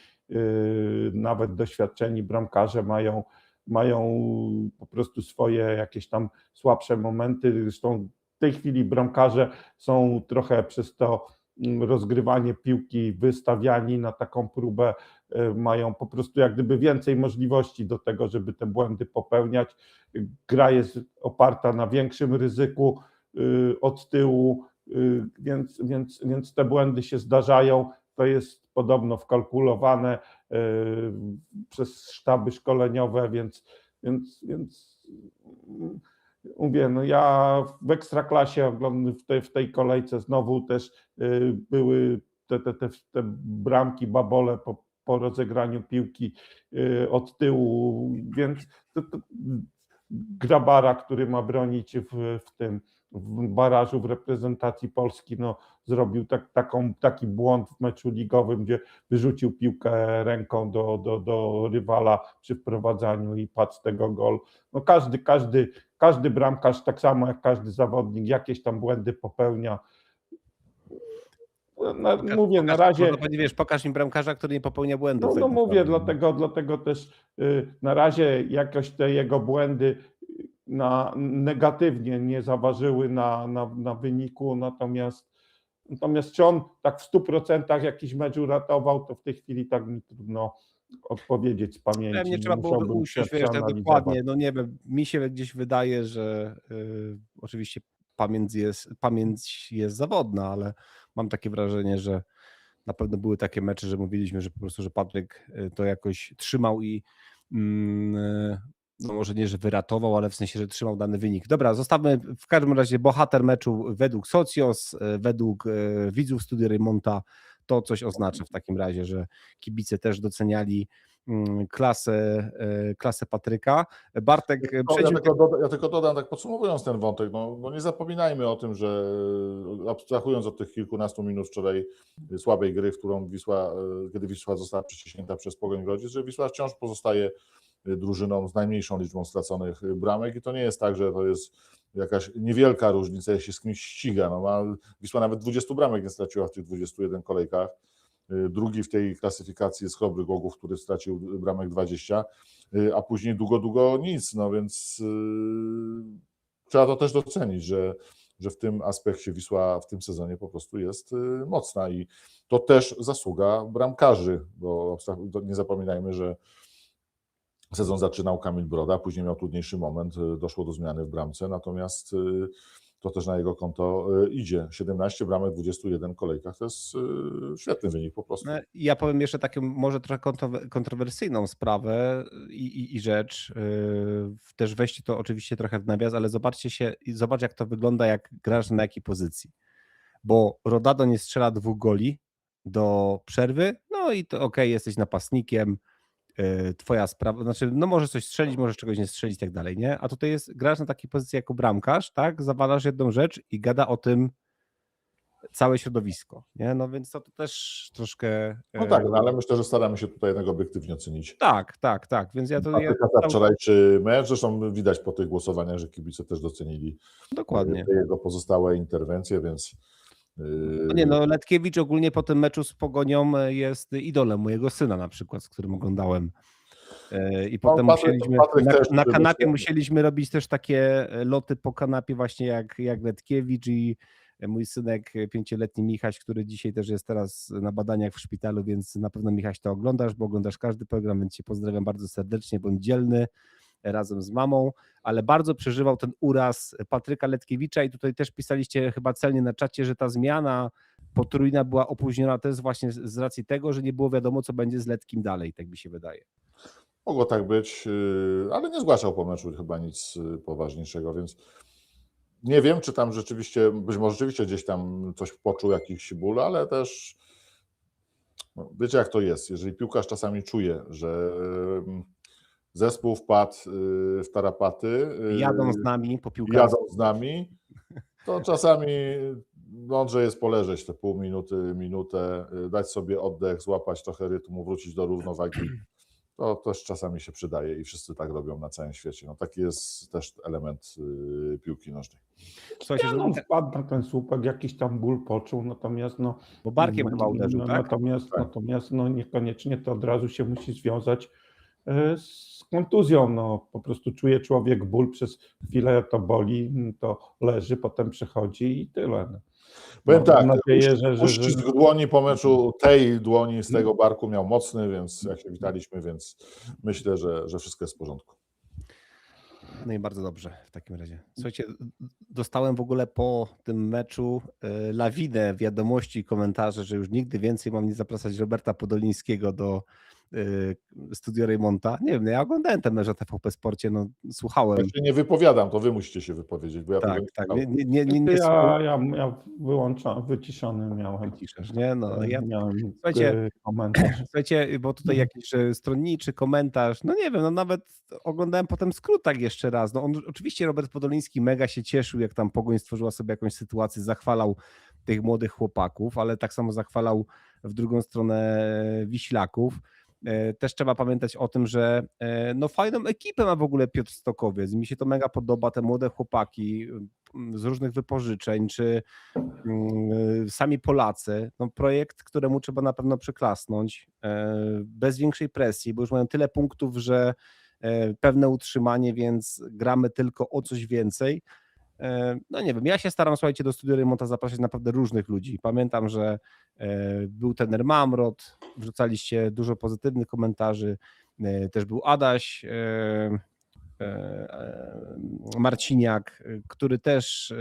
nawet doświadczeni bramkarze mają po prostu swoje jakieś tam słabsze momenty. Zresztą w tej chwili bramkarze są trochę przez to rozgrywanie piłki wystawiani na taką próbę, mają po prostu jak gdyby więcej możliwości do tego, żeby te błędy popełniać. Gra jest oparta na większym ryzyku od tyłu, więc te błędy się zdarzają. To jest podobno wkalkulowane przez sztaby szkoleniowe, więc mówię, no ja w Ekstraklasie w tej kolejce znowu też były te bramki, babole po rozegraniu piłki od tyłu, więc Grabara, który ma bronić w barażu w reprezentacji Polski, no, zrobił taki błąd w meczu ligowym, gdzie wyrzucił piłkę ręką do rywala przy wprowadzaniu i padł z tego gol. No każdy bramkarz, tak samo jak każdy zawodnik, jakieś tam błędy popełnia. Mówię, na razie... Wiesz, pokaż mi bramkarza, który nie popełnia błędów. No mówię, dlatego też na razie jakoś te jego błędy negatywnie nie zaważyły na wyniku, natomiast czy on tak w 100% jakiś mecz uratował, to w tej chwili tak mi trudno odpowiedzieć z pamięci. Nie trzeba było usiąść, wiesz, tak dokładnie, no nie wiem, mi się gdzieś wydaje, że oczywiście pamięć jest zawodna, ale mam takie wrażenie, że na pewno były takie mecze, że mówiliśmy, że po prostu, że Patryk to jakoś trzymał i no może nie, że wyratował, ale w sensie, że trzymał dany wynik. Dobra, zostawmy w każdym razie bohater meczu według Socios, według widzów Studia Reymonta, to coś oznacza w takim razie, że kibice też doceniali klasę Patryka. Bartek, ja tylko dodam, tak podsumowując ten wątek, no nie zapominajmy o tym, że abstrahując od tych kilkunastu minut wczoraj słabej gry, kiedy Wisła została przyciśnięta przez Pogoń Grodziec, że Wisła wciąż pozostaje drużyną z najmniejszą liczbą straconych bramek i to nie jest tak, że to jest jakaś niewielka różnica, jak się z kimś ściga. No, Wisła nawet 20 bramek nie straciła w tych 21 kolejkach. Drugi w tej klasyfikacji jest Chrobry Głogów, który stracił bramek 20, a później długo nic, no więc trzeba to też docenić, że w tym aspekcie Wisła w tym sezonie po prostu jest mocna i to też zasługa bramkarzy, bo nie zapominajmy, że sezon zaczynał Kamil Broda, później miał trudniejszy moment, doszło do zmiany w bramce, natomiast to też na jego konto idzie. 17 bramek w 21 kolejkach to jest świetny wynik po prostu. Ja powiem jeszcze taką może trochę kontrowersyjną sprawę i rzecz. Też weźcie to oczywiście trochę w nawias, ale zobacz jak to wygląda, jak grasz na jakiej pozycji. Bo Rodado nie strzela 2 goli do przerwy, no i to okej, jesteś napastnikiem, twoja sprawa, znaczy no możesz coś strzelić, możesz czegoś nie strzelić i tak dalej, nie? A tutaj grasz na takiej pozycji jako bramkarz, tak? Zawalasz jedną rzecz i gada o tym całe środowisko, nie? No więc to też troszkę... No tak, no ale myślę, że staramy się tutaj jednak obiektywnie ocenić. Tak, więc ja to... Wczorajszy mecz, zresztą widać po tych głosowaniach, że kibice też docenili dokładnie jego pozostałe interwencje, więc No nie, no Letkiewicz ogólnie po tym meczu z Pogonią jest idolem mojego syna na przykład, z którym oglądałem. I potem Patryk też na kanapie myślę. musieliśmy robić też takie loty po kanapie właśnie jak Letkiewicz i mój synek 5-letni Michaś, który dzisiaj też jest teraz na badaniach w szpitalu, więc na pewno Michaś to oglądasz, bo oglądasz każdy program, więc cię pozdrawiam bardzo serdecznie, bądź dzielny razem z mamą, ale bardzo przeżywał ten uraz Patryka Letkiewicza i tutaj też pisaliście chyba celnie na czacie, że ta zmiana potrójna była opóźniona też właśnie z racji tego, że nie było wiadomo, co będzie z Letkim dalej, tak mi się wydaje. Mogło tak być, ale nie zgłaszał po meczu chyba nic poważniejszego, więc nie wiem, czy tam rzeczywiście, być może rzeczywiście gdzieś tam coś poczuł, jakiś ból, ale też no, wiecie jak to jest, jeżeli piłkarz czasami czuje, że zespół wpadł w tarapaty, Jadą z nami po piłkarzu. jadą z nami, to czasami mądrze jest poleżeć te pół minuty, minutę, dać sobie oddech, złapać trochę rytmu, wrócić do równowagi. To też czasami się przydaje i wszyscy tak robią na całym świecie. No taki jest też element piłki nożnej. Słuchajcie, że No, wpadł na ten słupek, jakiś tam ból poczuł, natomiast no... bo barkiem chyba uderzył, tak? Natomiast no, niekoniecznie to od razu się musi związać z kontuzją. No, po prostu czuje człowiek ból, przez chwilę to boli, to leży, potem przechodzi i tyle. No. Powiem tak, mam nadzieję, że uścisk dłoni po meczu tej dłoni z tego barku miał mocny, więc jak się witaliśmy, więc myślę, że wszystko jest w porządku. No i bardzo dobrze w takim razie. Słuchajcie, dostałem w ogóle po tym meczu lawinę wiadomości i komentarzy, że już nigdy więcej mam nie zapraszać Roberta Podolińskiego do Studio Rejmonta. Nie wiem, ja oglądałem ten mecz o TVP Sporcie, no słuchałem. Ja się nie wypowiadam, to wy musicie się wypowiedzieć, bo ja tego Tak, nie ja wyciszony miałem. Wyciszasz, nie? No, ja miałem komentarz. Słuchajcie, bo tutaj jakiś stronniczy komentarz, no nie wiem, no nawet oglądałem potem w skrótach jeszcze raz. No on, oczywiście Robert Podoliński mega się cieszył, jak tam Pogoń stworzyła sobie jakąś sytuację, zachwalał tych młodych chłopaków, ale tak samo zachwalał w drugą stronę Wiślaków. Też trzeba pamiętać o tym, że no fajną ekipę ma w ogóle Piotr Stokowiec. Mi się to mega podoba, te młode chłopaki z różnych wypożyczeń, czy sami Polacy. No projekt, któremu trzeba na pewno przyklasnąć, bez większej presji, bo już mają tyle punktów, że pewne utrzymanie, więc gramy tylko o coś więcej. No nie wiem, ja się staram, słuchajcie, do Studia Rejmonta zapraszać naprawdę różnych ludzi. Pamiętam, że był trener Mamrot, wrzucaliście dużo pozytywnych komentarzy, też był Adaś Marciniak, który też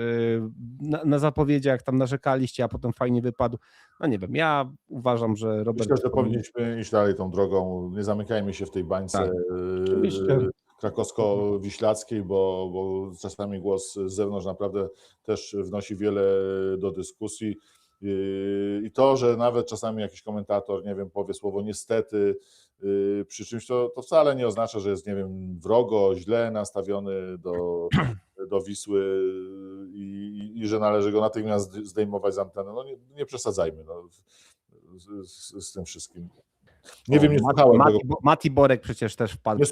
na zapowiedziach tam narzekaliście, a potem fajnie wypadł. No nie wiem, ja uważam, że Robert... Myślę, że powinniśmy iść dalej tą drogą, nie zamykajmy się w tej bańce. Tak. krakowsko-wiślackiej, bo czasami głos z zewnątrz naprawdę też wnosi wiele do dyskusji. I to, że nawet czasami jakiś komentator, nie wiem, powie słowo niestety przy czymś, to wcale nie oznacza, że jest, nie wiem, wrogo, źle nastawiony do Wisły i że należy go natychmiast zdejmować z anteny. No nie przesadzajmy z tym wszystkim. Nie wiem, nie słuchałem tego. Mati Borek przecież też wpadł.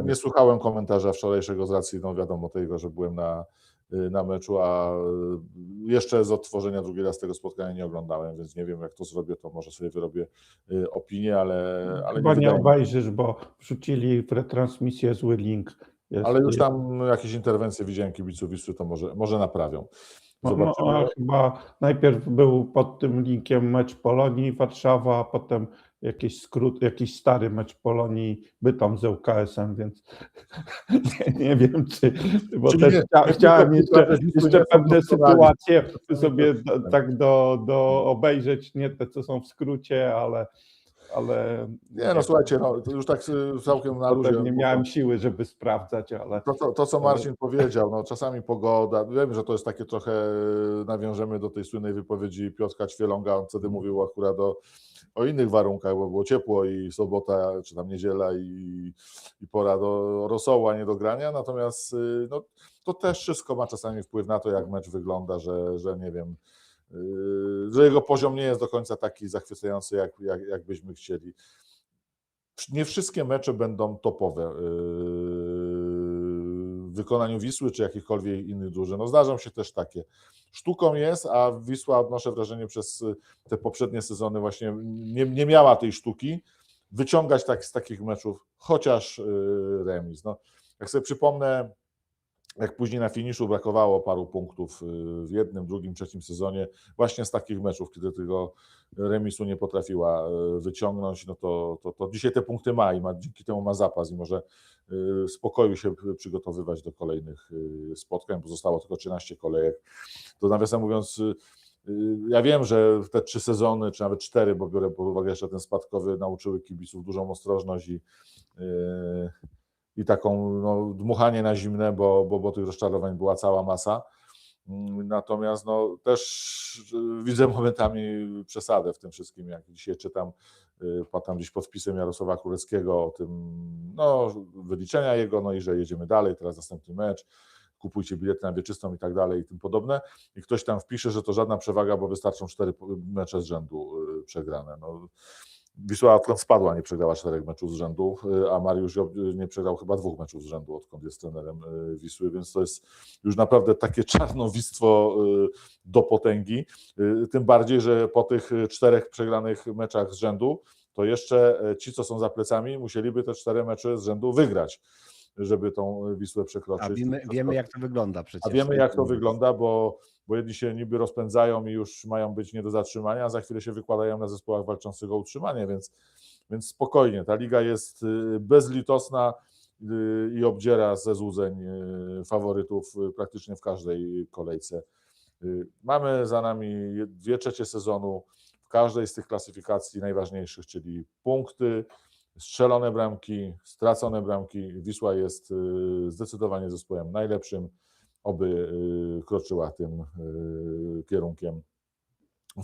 Nie słuchałem komentarza wczorajszego z racji, no wiadomo tego, że byłem na meczu, a jeszcze z odtworzenia drugi raz tego spotkania nie oglądałem, więc nie wiem, jak to zrobię, to może sobie wyrobię opinię, ale chyba nie obejrzysz, bo wrzucili w retransmisję zły link. Ale już tam jakieś interwencje widziałem kibiców Wisły, to może naprawią. No, chyba najpierw był pod tym linkiem mecz Polonii Warszawa, a potem jakiś stary mecz Polonii Bytom z ŁKS-em, więc nie wiem, bo Czyli też chciałem jeszcze pewne sytuacje sobie tak do obejrzeć, nie te, co są w skrócie, ale nie, no słuchajcie, no, to już tak całkiem na luzie. Nie miałem siły, żeby sprawdzać, ale... To, co Marcin powiedział, no czasami pogoda, wiem, że to jest takie trochę, nawiążemy do tej słynnej wypowiedzi Piotra Ćwielonga, on wtedy mówił akurat o innych warunkach, bo było ciepło i sobota, czy tam niedziela i pora do rosołu, a nie do grania, natomiast no, to też wszystko ma czasami wpływ na to, jak mecz wygląda, że nie wiem, że jego poziom nie jest do końca taki zachwycający, jak byśmy chcieli. Nie wszystkie mecze będą topowe w wykonaniu Wisły czy jakichkolwiek innych drużyn. No zdarzą się też takie. sztuką jest, a Wisła, odnoszę wrażenie, przez te poprzednie sezony właśnie nie miała tej sztuki wyciągać z takich meczów chociaż remis. No, jak sobie przypomnę, jak później na finiszu brakowało paru punktów w jednym, drugim, trzecim sezonie, właśnie z takich meczów, kiedy tego remisu nie potrafiła wyciągnąć, no to dzisiaj te punkty ma i dzięki temu ma zapas i może w spokoju się przygotowywać do kolejnych spotkań, bo zostało tylko 13 kolejek. To nawiasem mówiąc, ja wiem, że te 3 sezony, czy nawet 4, bo biorę pod uwagę jeszcze ten spadkowy, nauczyły kibiców dużą ostrożność i taką no, dmuchanie na zimne, bo tych rozczarowań była cała masa. Natomiast no, też widzę momentami przesadę w tym wszystkim, jak dzisiaj czytam tam gdzieś pod wpisem Jarosława Kureckiego o tym, no, wyliczenia jego, no i że jedziemy dalej, teraz następny mecz, kupujcie bilety na wieczystą i tak dalej i tym podobne. I ktoś tam wpisze, że to żadna przewaga, bo wystarczą 4 mecze z rzędu przegrane. No, Wisła odkąd spadła nie przegrała 4 meczów z rzędu, a Mariusz nie przegrał chyba 2 meczów z rzędu, odkąd jest trenerem Wisły, więc to jest już naprawdę takie czarnowictwo do potęgi. Tym bardziej, że po tych 4 przegranych meczach z rzędu, to jeszcze ci, co są za plecami, musieliby te 4 mecze z rzędu wygrać, żeby tą Wisłę przekroczyć. A wiemy jak to wygląda przecież. A wiemy, jak to wygląda, bo jedni się niby rozpędzają i już mają być nie do zatrzymania, a za chwilę się wykładają na zespołach walczących o utrzymanie, więc spokojnie. Ta liga jest bezlitosna i obdziera ze złudzeń faworytów praktycznie w każdej kolejce. Mamy za nami 2/3 sezonu w każdej z tych klasyfikacji najważniejszych, czyli punkty, strzelone bramki, stracone bramki. Wisła jest zdecydowanie zespołem najlepszym, oby kroczyła tym kierunkiem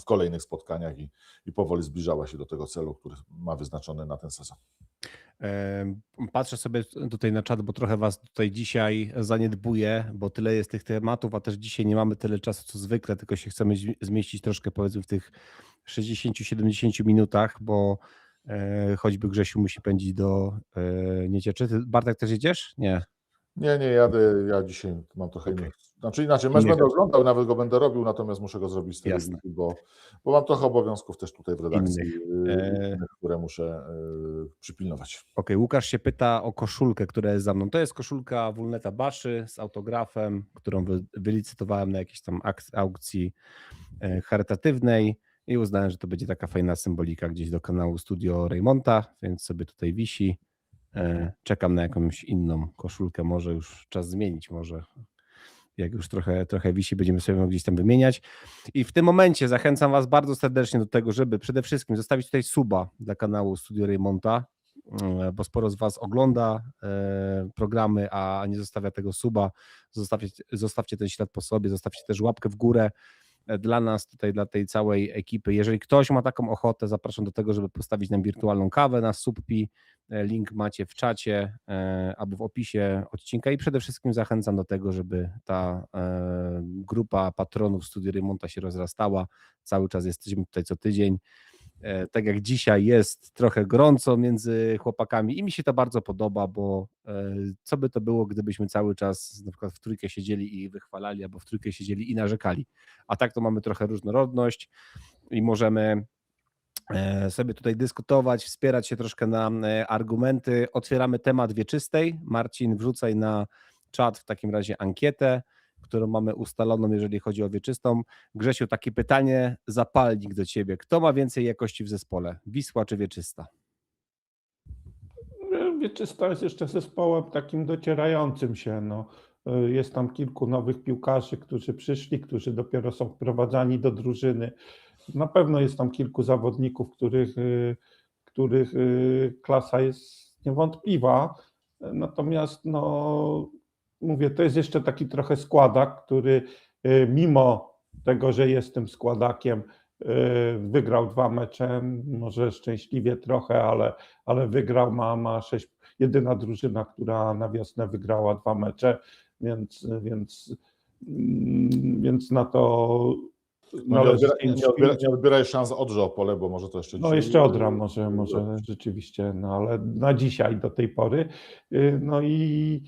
w kolejnych spotkaniach i powoli zbliżała się do tego celu, który ma wyznaczony na ten sezon. Patrzę sobie tutaj na czat, bo trochę was tutaj dzisiaj zaniedbuję, bo tyle jest tych tematów, a też dzisiaj nie mamy tyle czasu co zwykle, tylko się chcemy zmieścić troszkę powiedzmy w tych 60-70 minutach, bo choćby Grzesiu musi pędzić do Niecieczy. Ty, Bartek, też jedziesz? Nie. Nie, jadę, ja dzisiaj mam trochę innych. Znaczy inaczej, mecz będę oglądał, nawet go będę robił, natomiast muszę go zrobić z telewizji, bo mam trochę obowiązków też tutaj w redakcji, które muszę przypilnować. Okej, Łukasz się pyta o koszulkę, która jest za mną. To jest koszulka Wulneta Baszy z autografem, którą wylicytowałem na jakiejś tam aukcji charytatywnej i uznałem, że to będzie taka fajna symbolika gdzieś do kanału Studio Raymonta, więc sobie tutaj wisi. Czekam na jakąś inną koszulkę, może już czas zmienić, może jak już trochę wisi, będziemy sobie mogli gdzieś tam wymieniać. I w tym momencie zachęcam was bardzo serdecznie do tego, żeby przede wszystkim zostawić tutaj suba dla kanału Studio Raymonta, bo sporo z was ogląda programy, a nie zostawia tego suba. Zostawcie ten ślad po sobie, zostawcie też łapkę w górę dla nas tutaj, dla tej całej ekipy. Jeżeli ktoś ma taką ochotę, zapraszam do tego, żeby postawić nam wirtualną kawę na Subpi. Link macie w czacie albo w opisie odcinka i przede wszystkim zachęcam do tego, żeby ta grupa patronów Studia Raymonta się rozrastała. Cały czas jesteśmy tutaj co tydzień. Tak jak dzisiaj jest trochę gorąco między chłopakami i mi się to bardzo podoba, bo co by to było, gdybyśmy cały czas na przykład w trójkę siedzieli i wychwalali, albo w trójkę siedzieli i narzekali. A tak to mamy trochę różnorodność i możemy sobie tutaj dyskutować, wspierać się troszkę na argumenty. Otwieramy temat wieczystej. Marcin, wrzucaj na czat w takim razie ankietę, którą mamy ustaloną, jeżeli chodzi o wieczystą. Grzesiu, takie pytanie, zapalnik do ciebie. Kto ma więcej jakości w zespole? Wisła czy Wieczysta? Wieczysta jest jeszcze zespołem takim docierającym się. No. Jest tam kilku nowych piłkarzy, którzy przyszli, którzy dopiero są wprowadzani do drużyny. Na pewno jest tam kilku zawodników, których klasa jest niewątpliwa. Natomiast no, mówię, to jest jeszcze taki trochę składak, który mimo tego, że jest tym składakiem, wygrał 2 mecze, może szczęśliwie trochę, ale wygrał, ma 6, jedyna drużyna, która na wiosnę wygrała 2 mecze, więc na to Nie odbieraj szans Odrze Opole, bo może to jeszcze... No jeszcze Odra może rzeczywiście, no ale na dzisiaj do tej pory. No i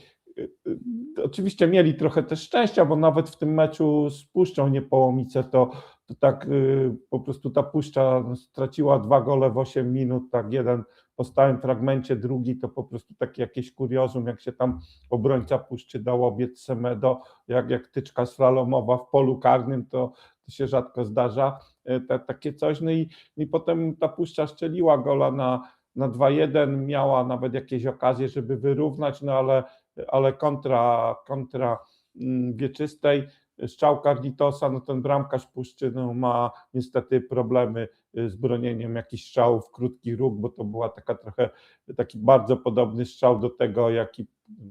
Oczywiście mieli trochę też szczęścia, bo nawet w tym meczu z Puszczą Niepołomice to tak po prostu ta Puszcza straciła 2 gole w 8 minut, tak jeden po stałym fragmencie, drugi to po prostu takie jakieś kuriozum, jak się tam obrońca Puszczy dał obiec Semedo, jak tyczka slalomowa w polu karnym, to się rzadko zdarza, takie coś. No i potem ta Puszcza strzeliła gola na 2-1, miała nawet jakieś okazje, żeby wyrównać, no ale kontra Wieczystej, strzał Carlitosa, no ten bramkarz Puszczy no ma niestety problemy z bronieniem jakichś strzałów w krótki róg, bo to była taki bardzo podobny strzał do tego,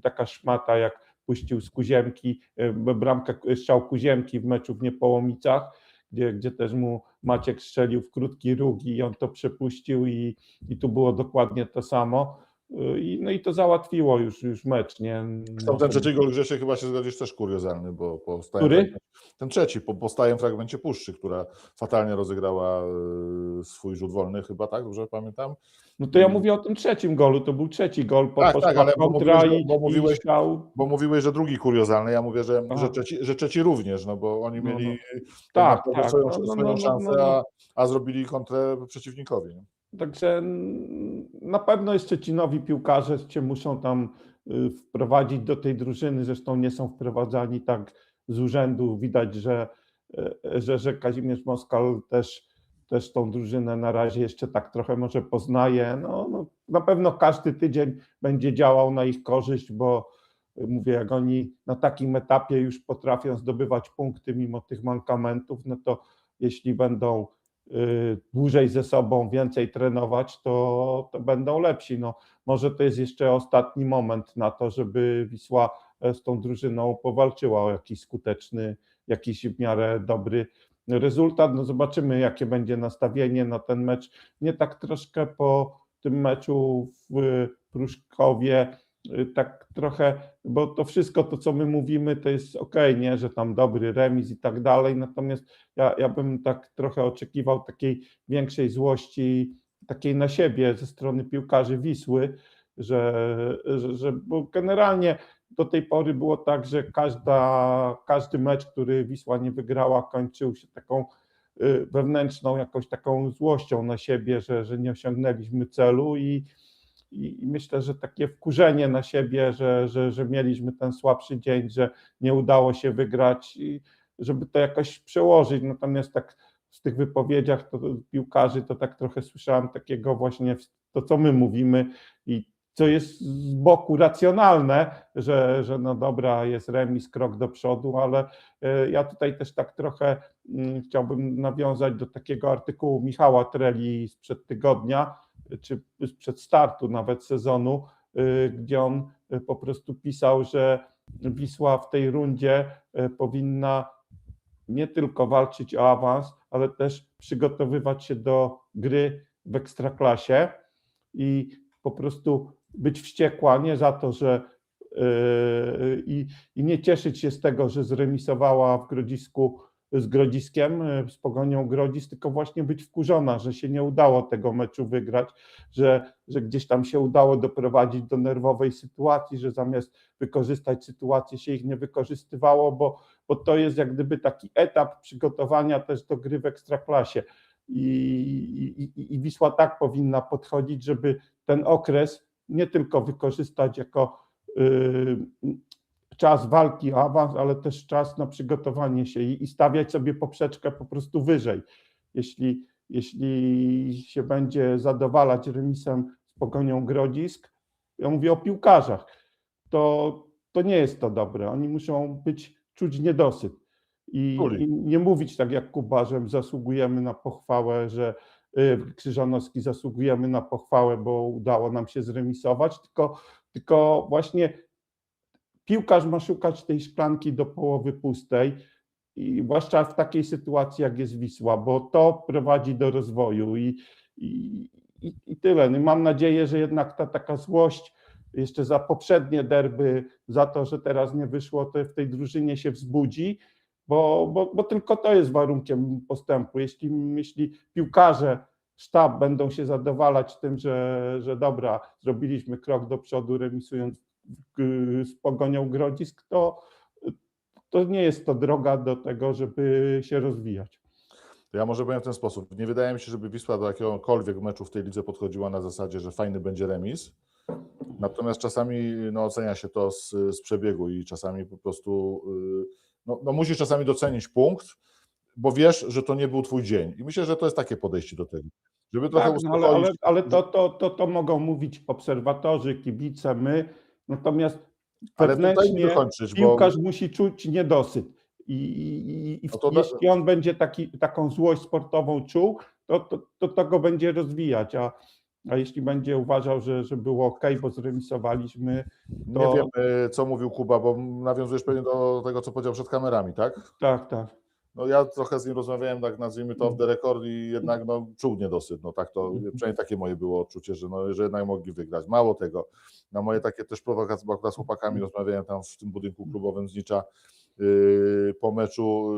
taka szmata jak puścił z Kuziemki, strzał Kuziemki w meczu w Niepołomicach, gdzie też mu Maciek strzelił w krótki róg i on to przepuścił i tu było dokładnie to samo. No i to załatwiło już mecz, nie? Zresztą ten trzeci gol, Grzesiek, chyba się zgodzisz, też kuriozalny, bo Który? Ten trzeci, po stałym fragmencie Puszczy, która fatalnie rozegrała swój rzut wolny chyba, tak? Dobrze pamiętam? No to ja mówię o tym trzecim golu, to był trzeci gol, Tak, ale bo mówiłeś, że drugi kuriozalny, ja mówię, że trzeci również, no bo oni mieli tak, swoją szansę, a zrobili kontrę przeciwnikowi. Nie? Także na pewno jest Szczecinowi piłkarze się muszą tam wprowadzić do tej drużyny, zresztą nie są wprowadzani tak z urzędu, widać, że Kazimierz Moskal też tą drużynę na razie jeszcze tak trochę może poznaje. No, na pewno każdy tydzień będzie działał na ich korzyść, bo mówię, jak oni na takim etapie już potrafią zdobywać punkty mimo tych mankamentów, no to jeśli będą dłużej ze sobą, więcej trenować, to będą lepsi. No, może to jest jeszcze ostatni moment na to, żeby Wisła z tą drużyną powalczyła o jakiś skuteczny, jakiś w miarę dobry rezultat. No zobaczymy, jakie będzie nastawienie na ten mecz. Nie tak troszkę po tym meczu w Pruszkowie, tak trochę, bo to wszystko to, co my mówimy, to jest okej, nie, że tam dobry remis i tak dalej, natomiast ja bym tak trochę oczekiwał takiej większej złości, takiej na siebie ze strony piłkarzy Wisły, że bo generalnie do tej pory było tak, że każdy mecz, który Wisła nie wygrała, kończył się taką wewnętrzną jakąś taką złością na siebie, że nie osiągnęliśmy celu i myślę, że takie wkurzenie na siebie, że mieliśmy ten słabszy dzień, że nie udało się wygrać i żeby to jakoś przełożyć. Natomiast tak w tych wypowiedziach to piłkarzy to tak trochę słyszałem takiego właśnie to, co my mówimy i co jest z boku racjonalne, że no dobra, jest remis, krok do przodu, ale ja tutaj też tak trochę chciałbym nawiązać do takiego artykułu Michała Treli sprzed tygodnia, czy sprzed startu nawet sezonu, gdzie on po prostu pisał, że Wisła w tej rundzie powinna nie tylko walczyć o awans, ale też przygotowywać się do gry w Ekstraklasie i po prostu być wściekła nie za to, że i nie cieszyć się z tego, że zremisowała w Grodzisku z Grodziskiem, z Pogonią Grodzisk, tylko właśnie być wkurzona, że się nie udało tego meczu wygrać, że gdzieś tam się udało doprowadzić do nerwowej sytuacji, że zamiast wykorzystać sytuację się ich nie wykorzystywało, bo to jest jak gdyby taki etap przygotowania też do gry w Ekstraklasie. I Wisła tak powinna podchodzić, żeby ten okres nie tylko wykorzystać jako czas walki o awans, ale też czas na przygotowanie się i stawiać sobie poprzeczkę po prostu wyżej. Jeśli się będzie zadowalać remisem z Pogonią Grodzisk, ja mówię o piłkarzach, to nie jest to dobre. Oni muszą czuć niedosyt i nie mówić tak jak Kuba, że zasługujemy na pochwałę, że Krzyżanowski zasługujemy na pochwałę, bo udało nam się zremisować, tylko właśnie piłkarz ma szukać tej szklanki do połowy pustej i zwłaszcza w takiej sytuacji, jak jest Wisła, bo to prowadzi do rozwoju i tyle. No, mam nadzieję, że jednak ta taka złość jeszcze za poprzednie derby, za to, że teraz nie wyszło, to w tej drużynie się wzbudzi, bo tylko to jest warunkiem postępu. Jeśli piłkarze, sztab będą się zadowalać tym, że dobra, zrobiliśmy krok do przodu, remisując z Pogonią Grodzisk, to nie jest to droga do tego, żeby się rozwijać. Ja może powiem w ten sposób. Nie wydaje mi się, żeby Wisła do jakiegokolwiek meczu w tej lidze podchodziła na zasadzie, że fajny będzie remis. Natomiast czasami ocenia się to z przebiegu i czasami po prostu musisz czasami docenić punkt, bo wiesz, że to nie był twój dzień. I myślę, że to jest takie podejście do tego. Żeby trochę Tak, uspokoić. ale to mogą mówić obserwatorzy, kibice, my. Natomiast Ale tutaj wewnętrznie dokończyć, piłkarz musi czuć niedosyt. I jeśli on będzie taką złość sportową czuł, to go będzie rozwijać. A jeśli będzie uważał, że było ok, bo zremisowaliśmy, to... Nie wiem, co mówił Kuba, bo nawiązujesz pewnie do tego, co powiedział przed kamerami, tak? Tak. No ja trochę z nim rozmawiałem, tak nazwijmy to off the record i jednak czuł niedosyt. Tak to, przynajmniej takie moje było odczucie, że jednak mogli wygrać. Mało tego, na moje takie też prowokacje, bo akurat z chłopakami rozmawiałem tam w tym budynku klubowym z Nicza po meczu,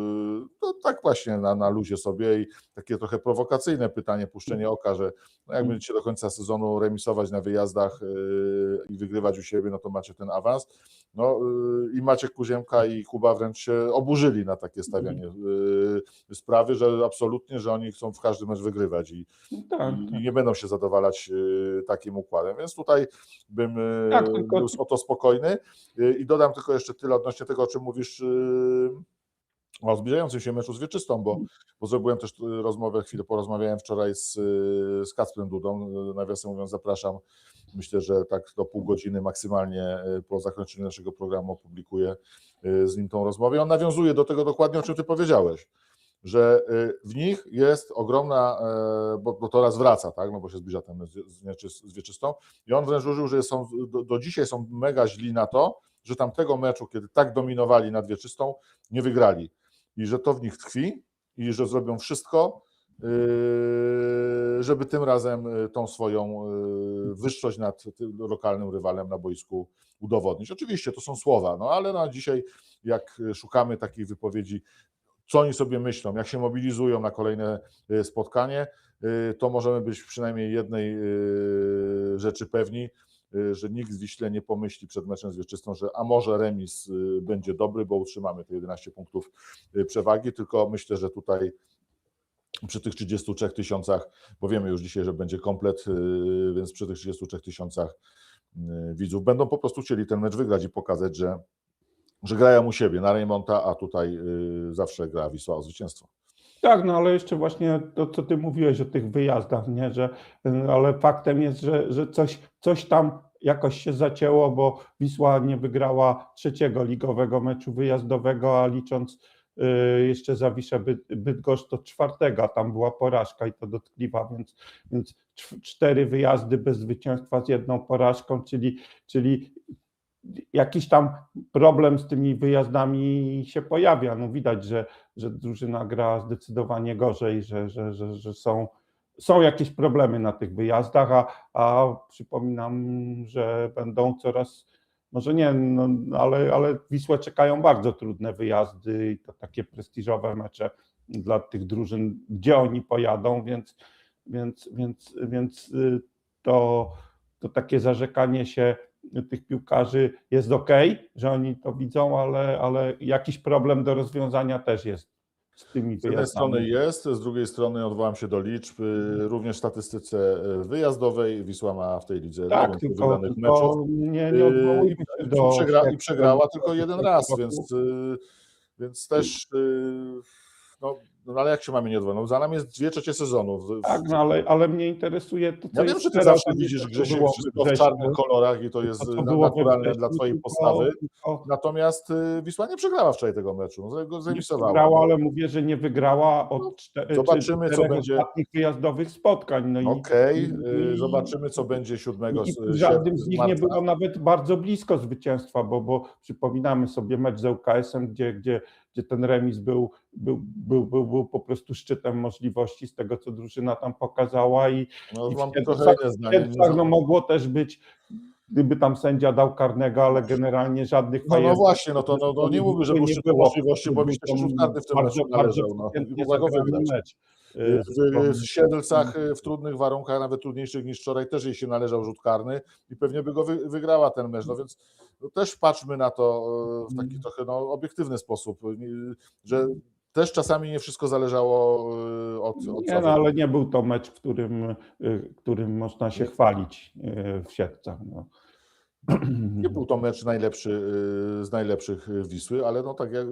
tak właśnie na luzie sobie i takie trochę prowokacyjne pytanie, puszczenie oka, że jak będziecie do końca sezonu remisować na wyjazdach i wygrywać u siebie, to macie ten awans. I Maciek Kuziemka i Kuba wręcz się oburzyli na takie stawianie sprawy, że absolutnie, że oni chcą w każdy mecz wygrywać i nie będą się zadowalać takim układem, więc tutaj bym był o to spokojny i dodam tylko jeszcze tyle odnośnie tego, o czym mówisz o zbliżającym się meczu z Wieczystą, bo zrobiłem też rozmowę, chwilę porozmawiałem wczoraj z Kacprem Dudą, nawiasem mówiąc zapraszam, myślę, że tak do pół godziny maksymalnie po zakończeniu naszego programu opublikuję z nim tą rozmowę. On nawiązuje do tego dokładnie, o czym ty powiedziałeś, że w nich jest ogromna, bo to raz wraca, tak, bo się zbliża ten z Wieczystą i on wręcz użył, że do dzisiaj są mega źli na to, że tamtego meczu, kiedy tak dominowali nad Wieczystą, nie wygrali i że to w nich tkwi i że zrobią wszystko, żeby tym razem tą swoją wyższość nad lokalnym rywalem na boisku udowodnić. Oczywiście to są słowa, ale na dzisiaj jak szukamy takich wypowiedzi, co oni sobie myślą, jak się mobilizują na kolejne spotkanie, to możemy być przynajmniej jednej rzeczy pewni, że nikt w Wiśle nie pomyśli przed meczem z Wieczystą, że a może remis będzie dobry, bo utrzymamy te 11 punktów przewagi, tylko myślę, że tutaj przy tych 33 000, bo wiemy już dzisiaj, że będzie komplet, więc przy tych 33 000 widzów będą po prostu chcieli ten mecz wygrać i pokazać, że grają u siebie na remonta, a tutaj zawsze gra Wisła o zwycięstwo. Tak, ale jeszcze właśnie to, co ty mówiłeś o tych wyjazdach, nie? Ale faktem jest, że coś tam jakoś się zacięło, bo Wisła nie wygrała 3. ligowego meczu wyjazdowego, a licząc jeszcze Zawiszę Bydgoszcz to 4, a tam była porażka i to dotkliwa, więc 4 wyjazdy bez zwycięstwa z 1 porażką, czyli jakiś tam problem z tymi wyjazdami się pojawia. Widać, że drużyna gra zdecydowanie gorzej, że są jakieś problemy na tych wyjazdach, a przypominam, że będą coraz, może nie, ale Wisłę czekają bardzo trudne wyjazdy i to takie prestiżowe mecze dla tych drużyn, gdzie oni pojadą, więc to takie zarzekanie się tych piłkarzy jest ok, że oni to widzą, ale jakiś problem do rozwiązania też jest z tymi wyjazdami. Z jednej strony jest, z drugiej strony odwołam się do liczb. Również w statystyce wyjazdowej Wisła ma w tej lidze najwięcej wygranych meczów. Nie odwołujmy się do... I przegrała tylko 1 raz, więc też... ale jak się mamy nie odwołać? Za nami jest 2/3 sezonu. Tak, ale mnie interesuje to, co ja wiem, że ty zawsze widzisz Grzesiek wszystko w czarnych kolorach i to jest naturalne dla twojej postawy. Natomiast Wisła nie przegrała wczoraj tego meczu. Zremisowała. Nie przegrała, ale mówię, że nie wygrała od 4 ostatnich wyjazdowych spotkań. Zobaczymy, co będzie 7 i żadnym z nich nie było nawet bardzo blisko zwycięstwa, bo przypominamy sobie mecz z ŁKS-em, gdzie ten remis był po prostu szczytem możliwości z tego, co drużyna tam pokazała i mam trochę inne zdanie. Mogło też być, gdyby tam sędzia dał karnego, ale generalnie żadnych... No właśnie, nie mówię, że był szczytem możliwości, bo byś też rzut karny w tym meczu należał. Mecz. W Siedlcach w trudnych warunkach, nawet trudniejszych niż wczoraj, też jej się należał rzut karny i pewnie by go wygrała ten mecz. No więc też patrzmy na to w taki trochę obiektywny sposób, że też czasami nie wszystko zależało od Nie, no, ale nie był to mecz, którym można się chwalić w Siedlcach. No. Nie był to mecz najlepszy z najlepszych Wisły, ale no tak jak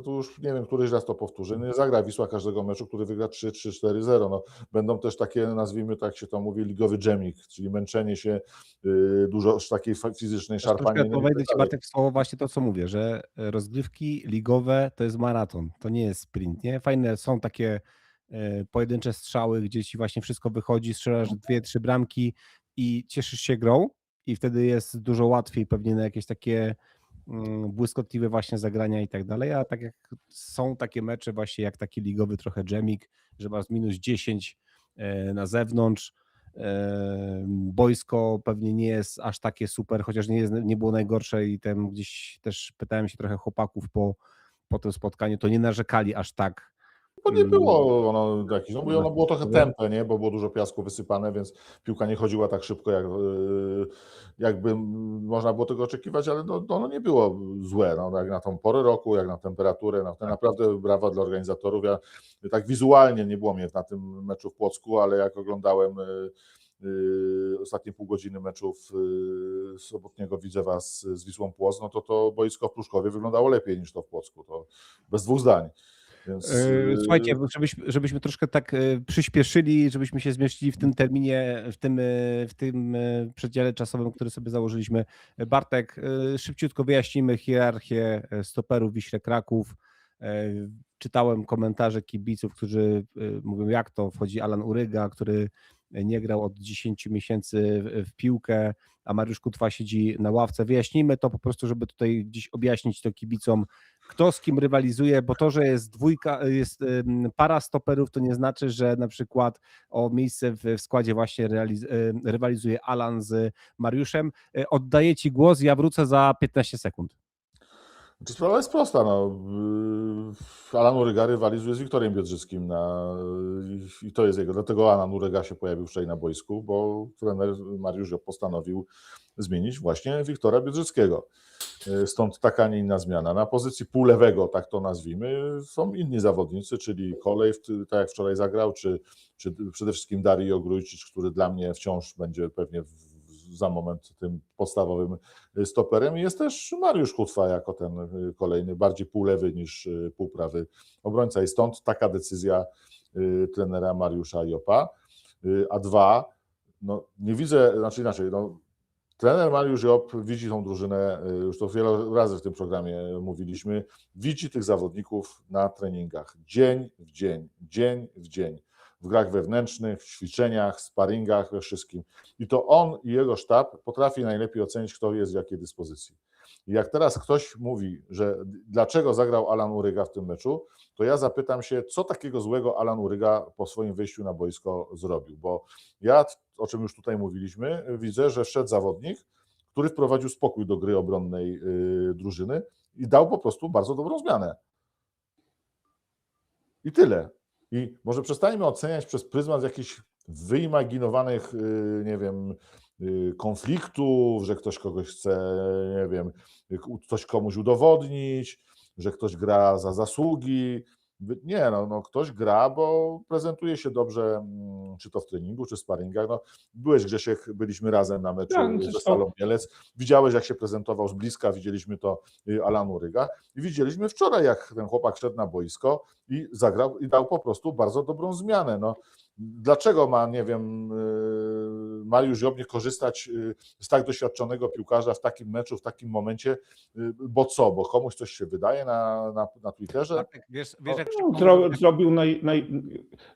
tu już nie wiem, któryś raz to powtórzę, nie zagra Wisła każdego meczu, który wygra 3-4-0. No, będą też takie, nazwijmy tak, jak się to mówi, ligowy dżemik, czyli męczenie się, dużo takiej fizycznej szarpania. Wejdę Ci, Bartek, w słowo właśnie to, co mówię, że rozgrywki ligowe to jest maraton, to nie jest sprint, nie? Fajne są takie pojedyncze strzały, gdzie Ci właśnie wszystko wychodzi, strzelasz 2-3 bramki i cieszysz się grą, i wtedy jest dużo łatwiej pewnie na jakieś takie błyskotliwe właśnie zagrania i tak dalej, a tak jak są takie mecze właśnie jak taki ligowy trochę dżemik, że masz -10 na zewnątrz, boisko pewnie nie jest aż takie super, chociaż nie było najgorsze i tam gdzieś też pytałem się trochę chłopaków po tym spotkaniu, to nie narzekali aż tak. Bo nie było ono jakieś, no bo ono było trochę tępe, nie? Bo było dużo piasku wysypane, więc piłka nie chodziła tak szybko, jakby można było tego oczekiwać, ale ono nie było złe, no, jak na tą porę roku, jak na temperaturę, naprawdę brawa dla organizatorów. Ja tak wizualnie nie było mnie na tym meczu w Płocku, ale jak oglądałem ostatnie pół godziny meczów sobotniego Widzewa z Wisłą Płock, no to boisko w Pruszkowie wyglądało lepiej niż to w Płocku, to bez dwóch zdań. Więc... Słuchajcie, żebyśmy troszkę tak przyspieszyli, żebyśmy się zmieścili w tym terminie, w tym przedziale czasowym, który sobie założyliśmy. Bartek, szybciutko wyjaśnimy hierarchię stoperów Wiśle Kraków. Czytałem komentarze kibiców, którzy mówią, jak to wchodzi Alan Uryga, który nie grał od 10 miesięcy w piłkę, a Mariusz Kutwa siedzi na ławce. Wyjaśnijmy to po prostu, żeby tutaj gdzieś objaśnić to kibicom, kto z kim rywalizuje, bo to, że jest para stoperów, to nie znaczy, że na przykład o miejsce w składzie właśnie rywalizuje Alan z Mariuszem. Oddaję Ci głos, ja wrócę za 15 sekund. Sprawa jest prosta. No. Alan Uryga rywalizuje z Wiktorem Biedrzyckim i to jest jego. Dlatego Alan Uryga się pojawił wczoraj na boisku, bo trener Mariusz postanowił zmienić właśnie Wiktora Biedrzyckiego. Stąd taka, nie inna zmiana. Na pozycji półlewego, tak to nazwijmy, są inni zawodnicy, czyli Kolej, tak jak wczoraj zagrał, czy przede wszystkim Dario Grójczyk, który dla mnie wciąż będzie pewnie za moment tym podstawowym stoperem. Jest też Mariusz Kutwa jako ten kolejny, bardziej półlewy niż półprawy obrońca i stąd taka decyzja trenera Mariusza Jopa. A dwa, no nie widzę, znaczy inaczej, no, trener Mariusz Jop widzi tą drużynę, już to wiele razy w tym programie mówiliśmy, widzi tych zawodników na treningach, dzień w dzień, dzień w dzień. W grach wewnętrznych, w ćwiczeniach, sparingach, we wszystkim. I to on i jego sztab potrafi najlepiej ocenić, kto jest w jakiej dyspozycji. I jak teraz ktoś mówi, że dlaczego zagrał Alan Uryga w tym meczu, to ja zapytam się, co takiego złego Alan Uryga po swoim wejściu na boisko zrobił. Bo ja, o czym już tutaj mówiliśmy, widzę, że wszedł zawodnik, który wprowadził spokój do gry obronnej drużyny i dał po prostu bardzo dobrą zmianę. I tyle. I może przestańmy oceniać przez pryzmat jakichś wyimaginowanych, nie wiem, konfliktów, że ktoś kogoś chce, nie wiem, coś komuś udowodnić, że ktoś gra za zasługi. Nie, no ktoś gra, bo prezentuje się dobrze, czy to w treningu, czy w sparingach. No, byłeś, Grzesiek, byliśmy razem na meczu ze Stalą Mielec. Widziałeś, jak się prezentował z bliska, widzieliśmy to Alan Uryga i widzieliśmy wczoraj, jak ten chłopak szedł na boisko i zagrał i dał po prostu bardzo dobrą zmianę. No, dlaczego ma, nie wiem, Mariusz Job nie korzystać z tak doświadczonego piłkarza w takim meczu, w takim momencie, bo co, bo komuś coś się wydaje na Twitterze? Wiesz, jak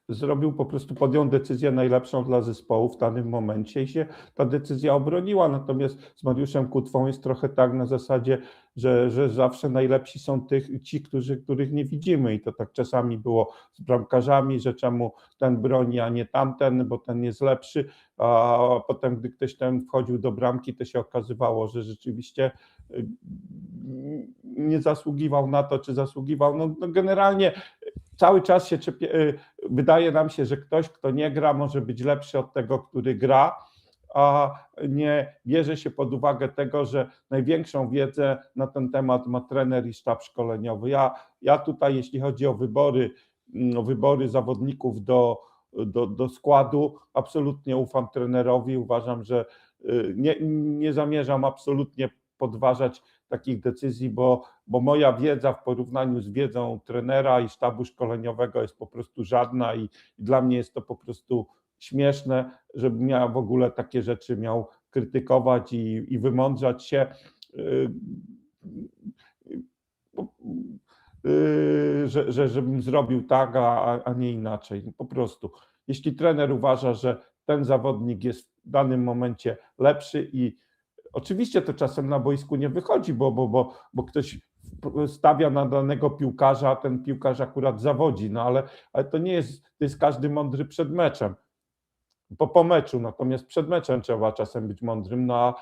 zrobił po prostu, podjął decyzję najlepszą dla zespołu w danym momencie i się ta decyzja obroniła, natomiast z Mariuszem Kutwą jest trochę tak na zasadzie, że zawsze najlepsi są ci, których nie widzimy i to tak czasami było z bramkarzami, że czemu ten broni, a nie tamten, bo ten jest lepszy, a potem gdy ktoś ten wchodził do bramki, to się okazywało, że rzeczywiście nie zasługiwał na to, czy zasługiwał, no generalnie cały czas się wydaje nam się, że ktoś, kto nie gra, może być lepszy od tego, który gra, a nie bierze się pod uwagę tego, że największą wiedzę na ten temat ma trener i sztab szkoleniowy. Ja tutaj, jeśli chodzi o wybory zawodników do składu, absolutnie ufam trenerowi. Uważam, że nie zamierzam absolutnie podważać takich decyzji, bo moja wiedza w porównaniu z wiedzą trenera i sztabu szkoleniowego jest po prostu żadna i dla mnie jest to po prostu śmieszne, żebym ja w ogóle takie rzeczy miał krytykować i wymądrzać się, żebym zrobił tak, a nie inaczej. Po prostu, jeśli trener uważa, że ten zawodnik jest w danym momencie lepszy i oczywiście to czasem na boisku nie wychodzi, bo ktoś stawia na danego piłkarza, a ten piłkarz akurat zawodzi, no ale to nie jest, to jest każdy mądry przed meczem, po meczu, natomiast przed meczem trzeba czasem być mądrym, no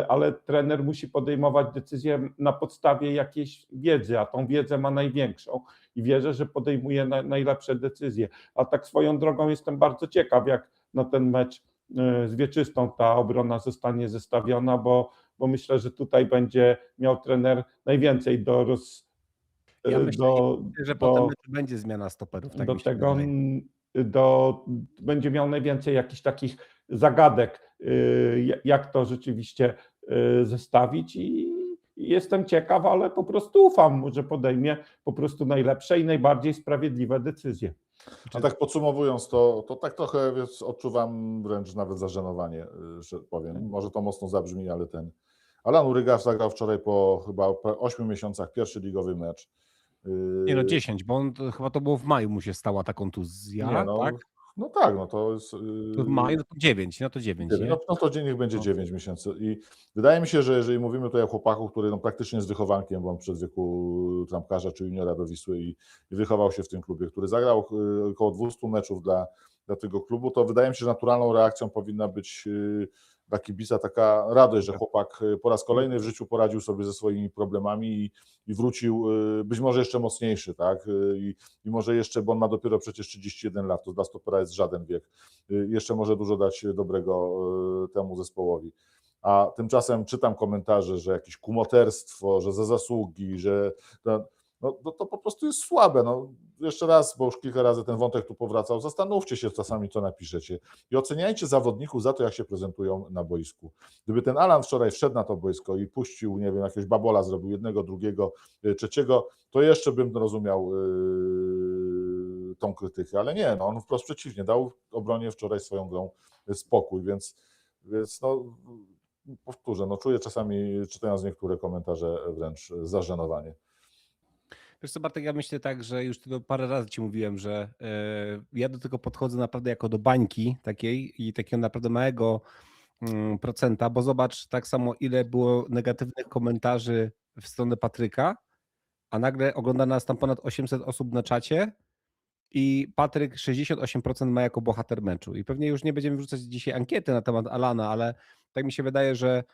ale trener musi podejmować decyzje na podstawie jakiejś wiedzy, a tą wiedzę ma największą i wierzę, że podejmuje najlepsze decyzje. A tak swoją drogą jestem bardzo ciekaw, jak na ten mecz z Wieczystą ta obrona zostanie zestawiona, bo myślę, że tutaj będzie miał trener najwięcej Ja myślę, że potem będzie zmiana stoperów. Tak do tego będzie miał najwięcej jakichś takich zagadek, jak to rzeczywiście zestawić i jestem ciekaw, ale po prostu ufam, że podejmie po prostu najlepsze i najbardziej sprawiedliwe decyzje. A tak podsumowując, to tak trochę odczuwam wręcz nawet zażenowanie, że powiem. Może to mocno zabrzmi, ale Alan Uryga zagrał wczoraj po chyba 8 miesiącach pierwszy ligowy mecz. Nie no, 10, bo on chyba to było w maju mu się stała ta kontuzja, Nie, no, tak? No tak, no to jest... To w maju, no to 9, no to 9, nie? No to niech będzie 9 miesięcy. I wydaje mi się, że jeżeli mówimy tutaj o chłopaku, który praktycznie jest wychowankiem, bo on przed wieku trampkarza czy juniora do Wisły i wychował się w tym klubie, który zagrał około 200 meczów dla tego klubu, to wydaje mi się, że naturalną reakcją powinna być dla kibica taka radość, że chłopak po raz kolejny w życiu poradził sobie ze swoimi problemami i wrócił być może jeszcze mocniejszy, tak? I może jeszcze, bo on ma dopiero przecież 31 lat, to dla stopera jest żaden wiek, jeszcze może dużo dać dobrego temu zespołowi. A tymczasem czytam komentarze, że jakieś kumoterstwo, że za zasługi, że to po prostu jest słabe. No, jeszcze raz, bo już kilka razy ten wątek tu powracał, zastanówcie się czasami, co napiszecie i oceniajcie zawodników za to, jak się prezentują na boisku. Gdyby ten Alan wczoraj wszedł na to boisko i puścił, nie wiem, jakiegoś babola, zrobił jednego, drugiego, trzeciego, to jeszcze bym rozumiał tą krytykę, ale nie, no, on wprost przeciwnie, dał obronie wczoraj swoją grą spokój, więc no, powtórzę, no, czuję czasami, czytając niektóre komentarze, wręcz zażenowanie. Wiesz co, Bartek, ja myślę tak, że już to parę razy Ci mówiłem, że ja do tego podchodzę naprawdę jako do bańki takiej i takiego naprawdę małego procenta, bo zobacz tak samo ile było negatywnych komentarzy w stronę Patryka, a nagle ogląda nas tam ponad 800 osób na czacie i Patryk 68% ma jako bohater meczu i pewnie już nie będziemy wrzucać dzisiaj ankiety na temat Alana, ale tak mi się wydaje, że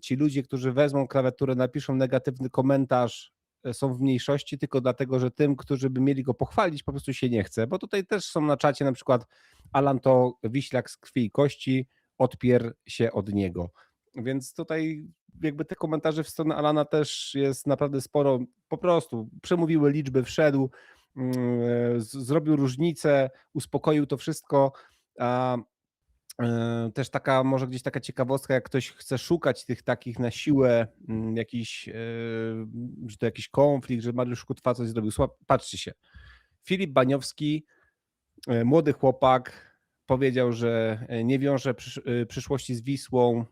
ci ludzie, którzy wezmą klawiaturę, napiszą negatywny komentarz, są w mniejszości tylko dlatego, że tym, którzy by mieli go pochwalić, po prostu się nie chce, bo tutaj też są na czacie na przykład Alan to wiślak z krwi i kości, odpier się od niego, więc tutaj jakby te komentarze w stronę Alana też jest naprawdę sporo, po prostu przemówiły liczby, wszedł, zrobił różnicę, uspokoił to wszystko, a też taka, może gdzieś taka ciekawostka, jak ktoś chce szukać tych takich na siłę, jakiś, że to jakiś konflikt, że Mariusz Kutwa coś zrobił. Patrzcie się, Filip Baniowski, młody chłopak, powiedział, że nie wiąże przyszłości z Wisłą,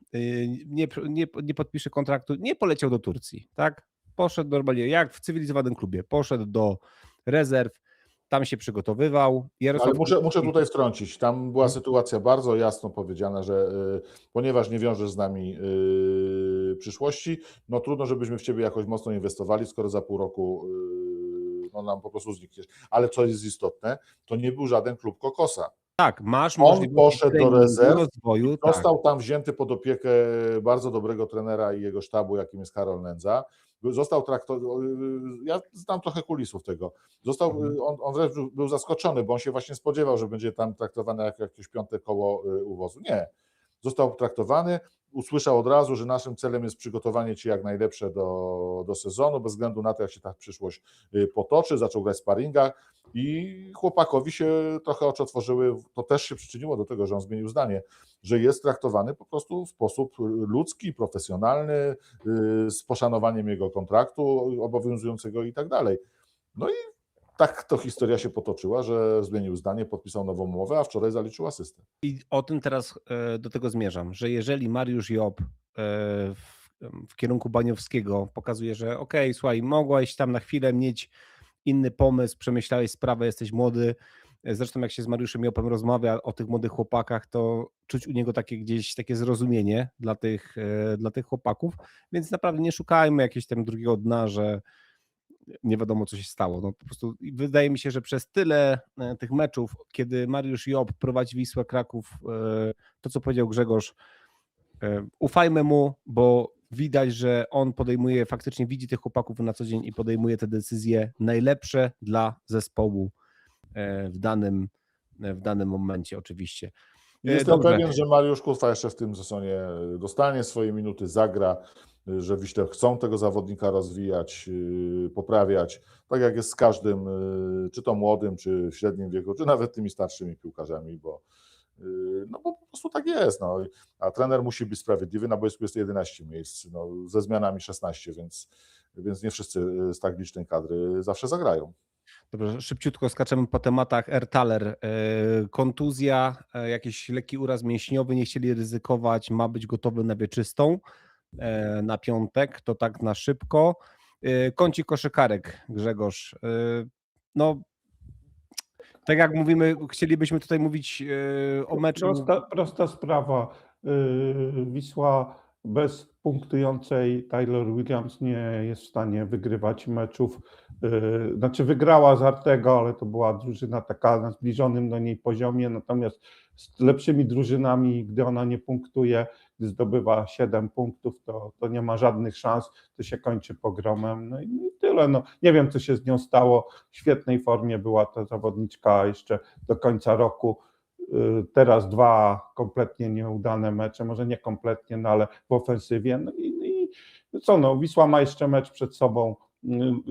nie podpisze kontraktu, nie poleciał do Turcji, tak? Poszedł normalnie, jak w cywilizowanym klubie, poszedł do rezerw, tam się przygotowywał. Ale muszę tutaj wtrącić. Tam była sytuacja bardzo jasno powiedziana, że ponieważ nie wiążesz z nami przyszłości, no trudno, żebyśmy w ciebie jakoś mocno inwestowali, skoro za pół roku no nam po prostu znikniesz. Ale co jest istotne, to nie był żaden klub Kokosa. Tak, masz On poszedł do rezerw, rozwoju, został tam wzięty pod opiekę bardzo dobrego trenera i jego sztabu, jakim jest Karol Nędza. został traktowany, ja znam trochę kulisów tego, on wręcz był zaskoczony, bo on się właśnie spodziewał, że będzie tam traktowany jako jakieś 5. koło uwozu. Nie. Został traktowany, usłyszał od razu, że naszym celem jest przygotowanie Cię jak najlepsze do sezonu, bez względu na to, jak się ta przyszłość potoczy. Zaczął grać w sparingach i chłopakowi się trochę oczy otworzyły. To też się przyczyniło do tego, że on zmienił zdanie, że jest traktowany po prostu w sposób ludzki, profesjonalny, z poszanowaniem jego kontraktu obowiązującego i tak dalej. No i tak to historia się potoczyła, że zmienił zdanie, podpisał nową umowę, a wczoraj zaliczył asystę. I o tym teraz do tego zmierzam, że jeżeli Mariusz Job w kierunku Baniowskiego pokazuje, że okej, słuchaj, mogłeś tam na chwilę mieć inny pomysł, przemyślałeś sprawę, jesteś młody. Zresztą jak się z Mariuszem Jopem rozmawia o tych młodych chłopakach, to czuć u niego takie zrozumienie dla tych chłopaków, więc naprawdę nie szukajmy jakiegoś tam drugiego dna, że nie wiadomo, co się stało. No, po prostu wydaje mi się, że przez tyle tych meczów, kiedy Mariusz Job prowadzi Wisłę Kraków, to co powiedział Grzegorz, ufajmy mu, bo widać, że on faktycznie widzi tych chłopaków na co dzień i podejmuje te decyzje najlepsze dla zespołu w danym momencie oczywiście. Jestem pewien, że Mariusz Kutwa jeszcze w tym sezonie dostanie swoje minuty, zagra, że Wiśle chcą tego zawodnika rozwijać, poprawiać, tak jak jest z każdym, czy to młodym, czy w średnim wieku, czy nawet tymi starszymi piłkarzami, bo po prostu tak jest. No. A trener musi być sprawiedliwy, na boisku jest 11 miejsc, no, ze zmianami 16, więc nie wszyscy z tak licznej kadry zawsze zagrają. Dobrze, szybciutko skaczemy po tematach. Ertaler, kontuzja, jakiś lekki uraz mięśniowy, nie chcieli ryzykować, ma być gotowy na wieczystą na piątek, to tak na szybko. Kącik koszykarek, Grzegorz. No, tak jak mówimy, chcielibyśmy tutaj mówić o meczu. Prosta sprawa. Wisła bez punktującej Tyler Williams nie jest w stanie wygrywać meczów. Znaczy wygrała z Artego, ale to była drużyna taka na zbliżonym do niej poziomie, natomiast z lepszymi drużynami, gdy ona nie punktuje, gdy zdobywa 7 punktów, to nie ma żadnych szans, to się kończy pogromem. No i tyle. No, nie wiem, co się z nią stało. W świetnej formie była ta zawodniczka jeszcze do końca roku. Teraz 2 kompletnie nieudane mecze, może nie kompletnie, no ale w ofensywie. No i co, no, Wisła ma jeszcze mecz przed sobą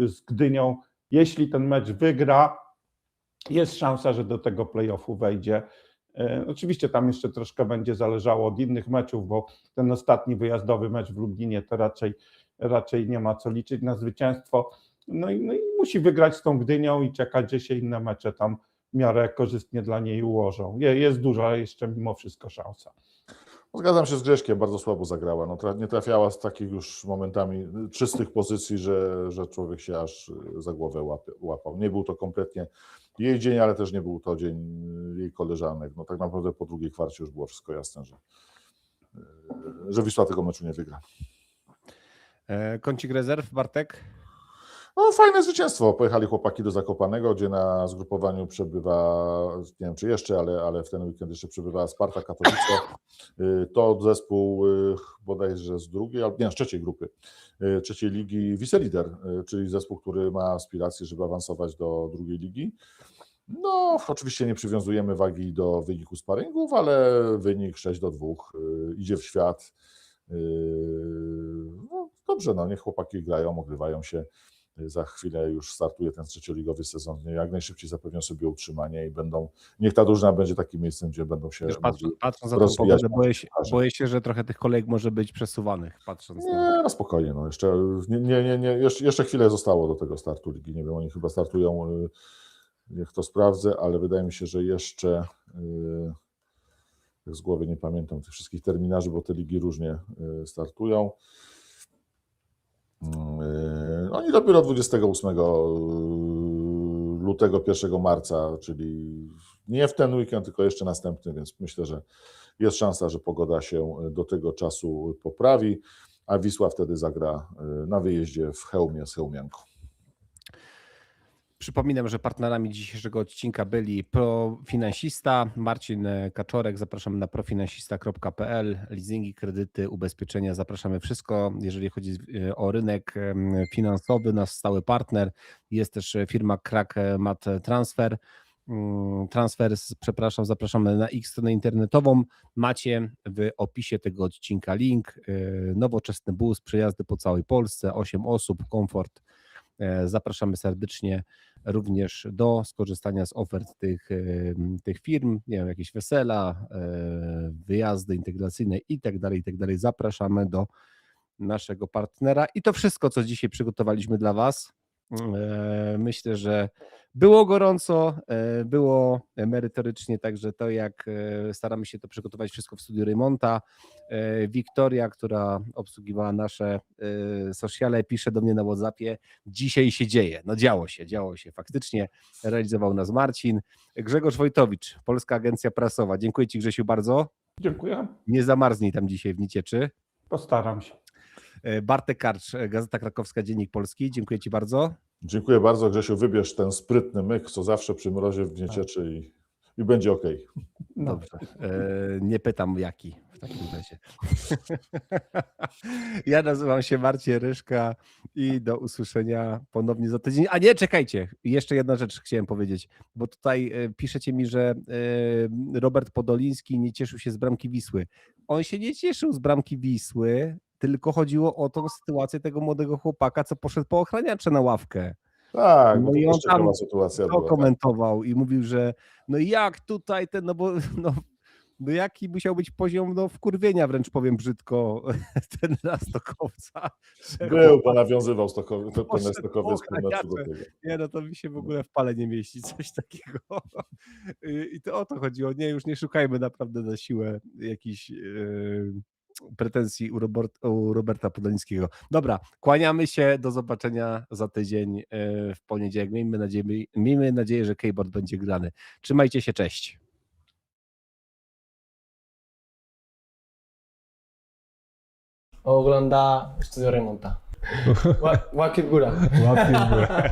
z Gdynią. Jeśli ten mecz wygra, jest szansa, że do tego play-offu wejdzie. Oczywiście tam jeszcze troszkę będzie zależało od innych meczów, bo ten ostatni wyjazdowy mecz w Lublinie to raczej nie ma co liczyć na zwycięstwo. No i musi wygrać z tą Gdynią i czekać, że się inne mecze tam w miarę korzystnie dla niej ułożą. Jest duża jeszcze mimo wszystko szansa. Zgadzam się z Grześkiem, bardzo słabo zagrała. No, nie trafiała z takich już momentami czystych pozycji, że człowiek się aż za głowę łapał. Nie był to kompletnie jej dzień, ale też nie był to dzień jej koleżanek. No tak naprawdę po drugiej kwarcie już było wszystko jasne, że Wisła tego meczu nie wygra. Kącik rezerw, Bartek? No fajne zwycięstwo. Pojechali chłopaki do Zakopanego, gdzie na zgrupowaniu przebywa, nie wiem czy jeszcze, ale w ten weekend jeszcze przebywa Sparta Katowice. To zespół bodajże z trzeciej grupy, trzeciej ligi Wiselider, czyli zespół, który ma aspiracje, żeby awansować do drugiej ligi. No oczywiście nie przywiązujemy wagi do wyniku sparingów, ale wynik 6-2 idzie w świat. No, dobrze, no niech chłopaki grają, ogrywają się. Za chwilę już startuje ten trzecioligowy sezon. Jak najszybciej zapewnią sobie utrzymanie i niech ta drużyna będzie takim miejscem, gdzie będą się patrząc na tą pogodę, boję się, że trochę tych kolejek może być przesuwanych. No spokojnie, no jeszcze chwilę zostało do tego startu ligi. Nie wiem, oni chyba startują, niech to sprawdzę, ale wydaje mi się, że jeszcze z głowy nie pamiętam tych wszystkich terminarzy, bo te ligi różnie startują. Oni dopiero 28 lutego, 1 marca, czyli nie w ten weekend, tylko jeszcze następny, więc myślę, że jest szansa, że pogoda się do tego czasu poprawi, a Wisła wtedy zagra na wyjeździe w Chełmie z Chełmianką. Przypominam, że partnerami dzisiejszego odcinka byli Profinansista, Marcin Kaczorek, zapraszamy na profinansista.pl, leasingi, kredyty, ubezpieczenia, zapraszamy wszystko, jeżeli chodzi o rynek finansowy, nasz stały partner, jest też firma Krak Mat Transfer, przepraszam, zapraszamy na ich stronę internetową, macie w opisie tego odcinka link, nowoczesny bus, przejazdy po całej Polsce, 8 osób, komfort. Zapraszamy serdecznie również do skorzystania z ofert tych firm, nie wiem, jakieś wesela, wyjazdy integracyjne i tak dalej. Zapraszamy do naszego partnera i to wszystko, co dzisiaj przygotowaliśmy dla Was. Myślę, że było gorąco, było merytorycznie, także to jak staramy się to przygotować wszystko w studiu Raymonta. Wiktoria, która obsługiwała nasze sociale, pisze do mnie na WhatsAppie, dzisiaj się dzieje. No działo się faktycznie, realizował nas Marcin. Grzegorz Wojtowicz, Polska Agencja Prasowa. Dziękuję Ci, Grzesiu, bardzo. Dziękuję. Nie zamarznij tam dzisiaj w Nicieczy. Postaram się. Bartek Karcz, Gazeta Krakowska, Dziennik Polski. Dziękuję Ci bardzo. Dziękuję bardzo, Grzesiu. Wybierz ten sprytny myk, co zawsze przy mrozie w Niecieczy i będzie ok. No. Dobrze. Nie pytam jaki w takim razie. Ja nazywam się Marcin Ryszka i do usłyszenia ponownie za tydzień. A nie, czekajcie. Jeszcze jedna rzecz chciałem powiedzieć, bo tutaj piszecie mi, że Robert Podoliński nie cieszył się z bramki Wisły. On się nie cieszył z bramki Wisły, tylko chodziło o tą sytuację tego młodego chłopaka, co poszedł po ochraniacze na ławkę. Tak, No bo to i on też tam ciekawa sytuacja to była. Tak. komentował i mówił, że no jak tutaj ten, no jaki musiał być poziom wkurwienia, wręcz powiem brzydko, ten Stokowca. Był, bo nawiązywał ten Poszedł Stokowiec po po meczu do ochraniacze. tego. Nie, no to mi się w ogóle w pale nie mieści, coś takiego. I to o to chodziło. Nie, już nie szukajmy naprawdę na siłę jakichś pretensji u Roberta Podolińskiego. Dobra, kłaniamy się, do zobaczenia za tydzień w poniedziałek. Miejmy nadzieję, że keyboard będzie grany. Trzymajcie się, cześć. Ogląda Studio Raymonta. Łapki w górę. Łapki w górę.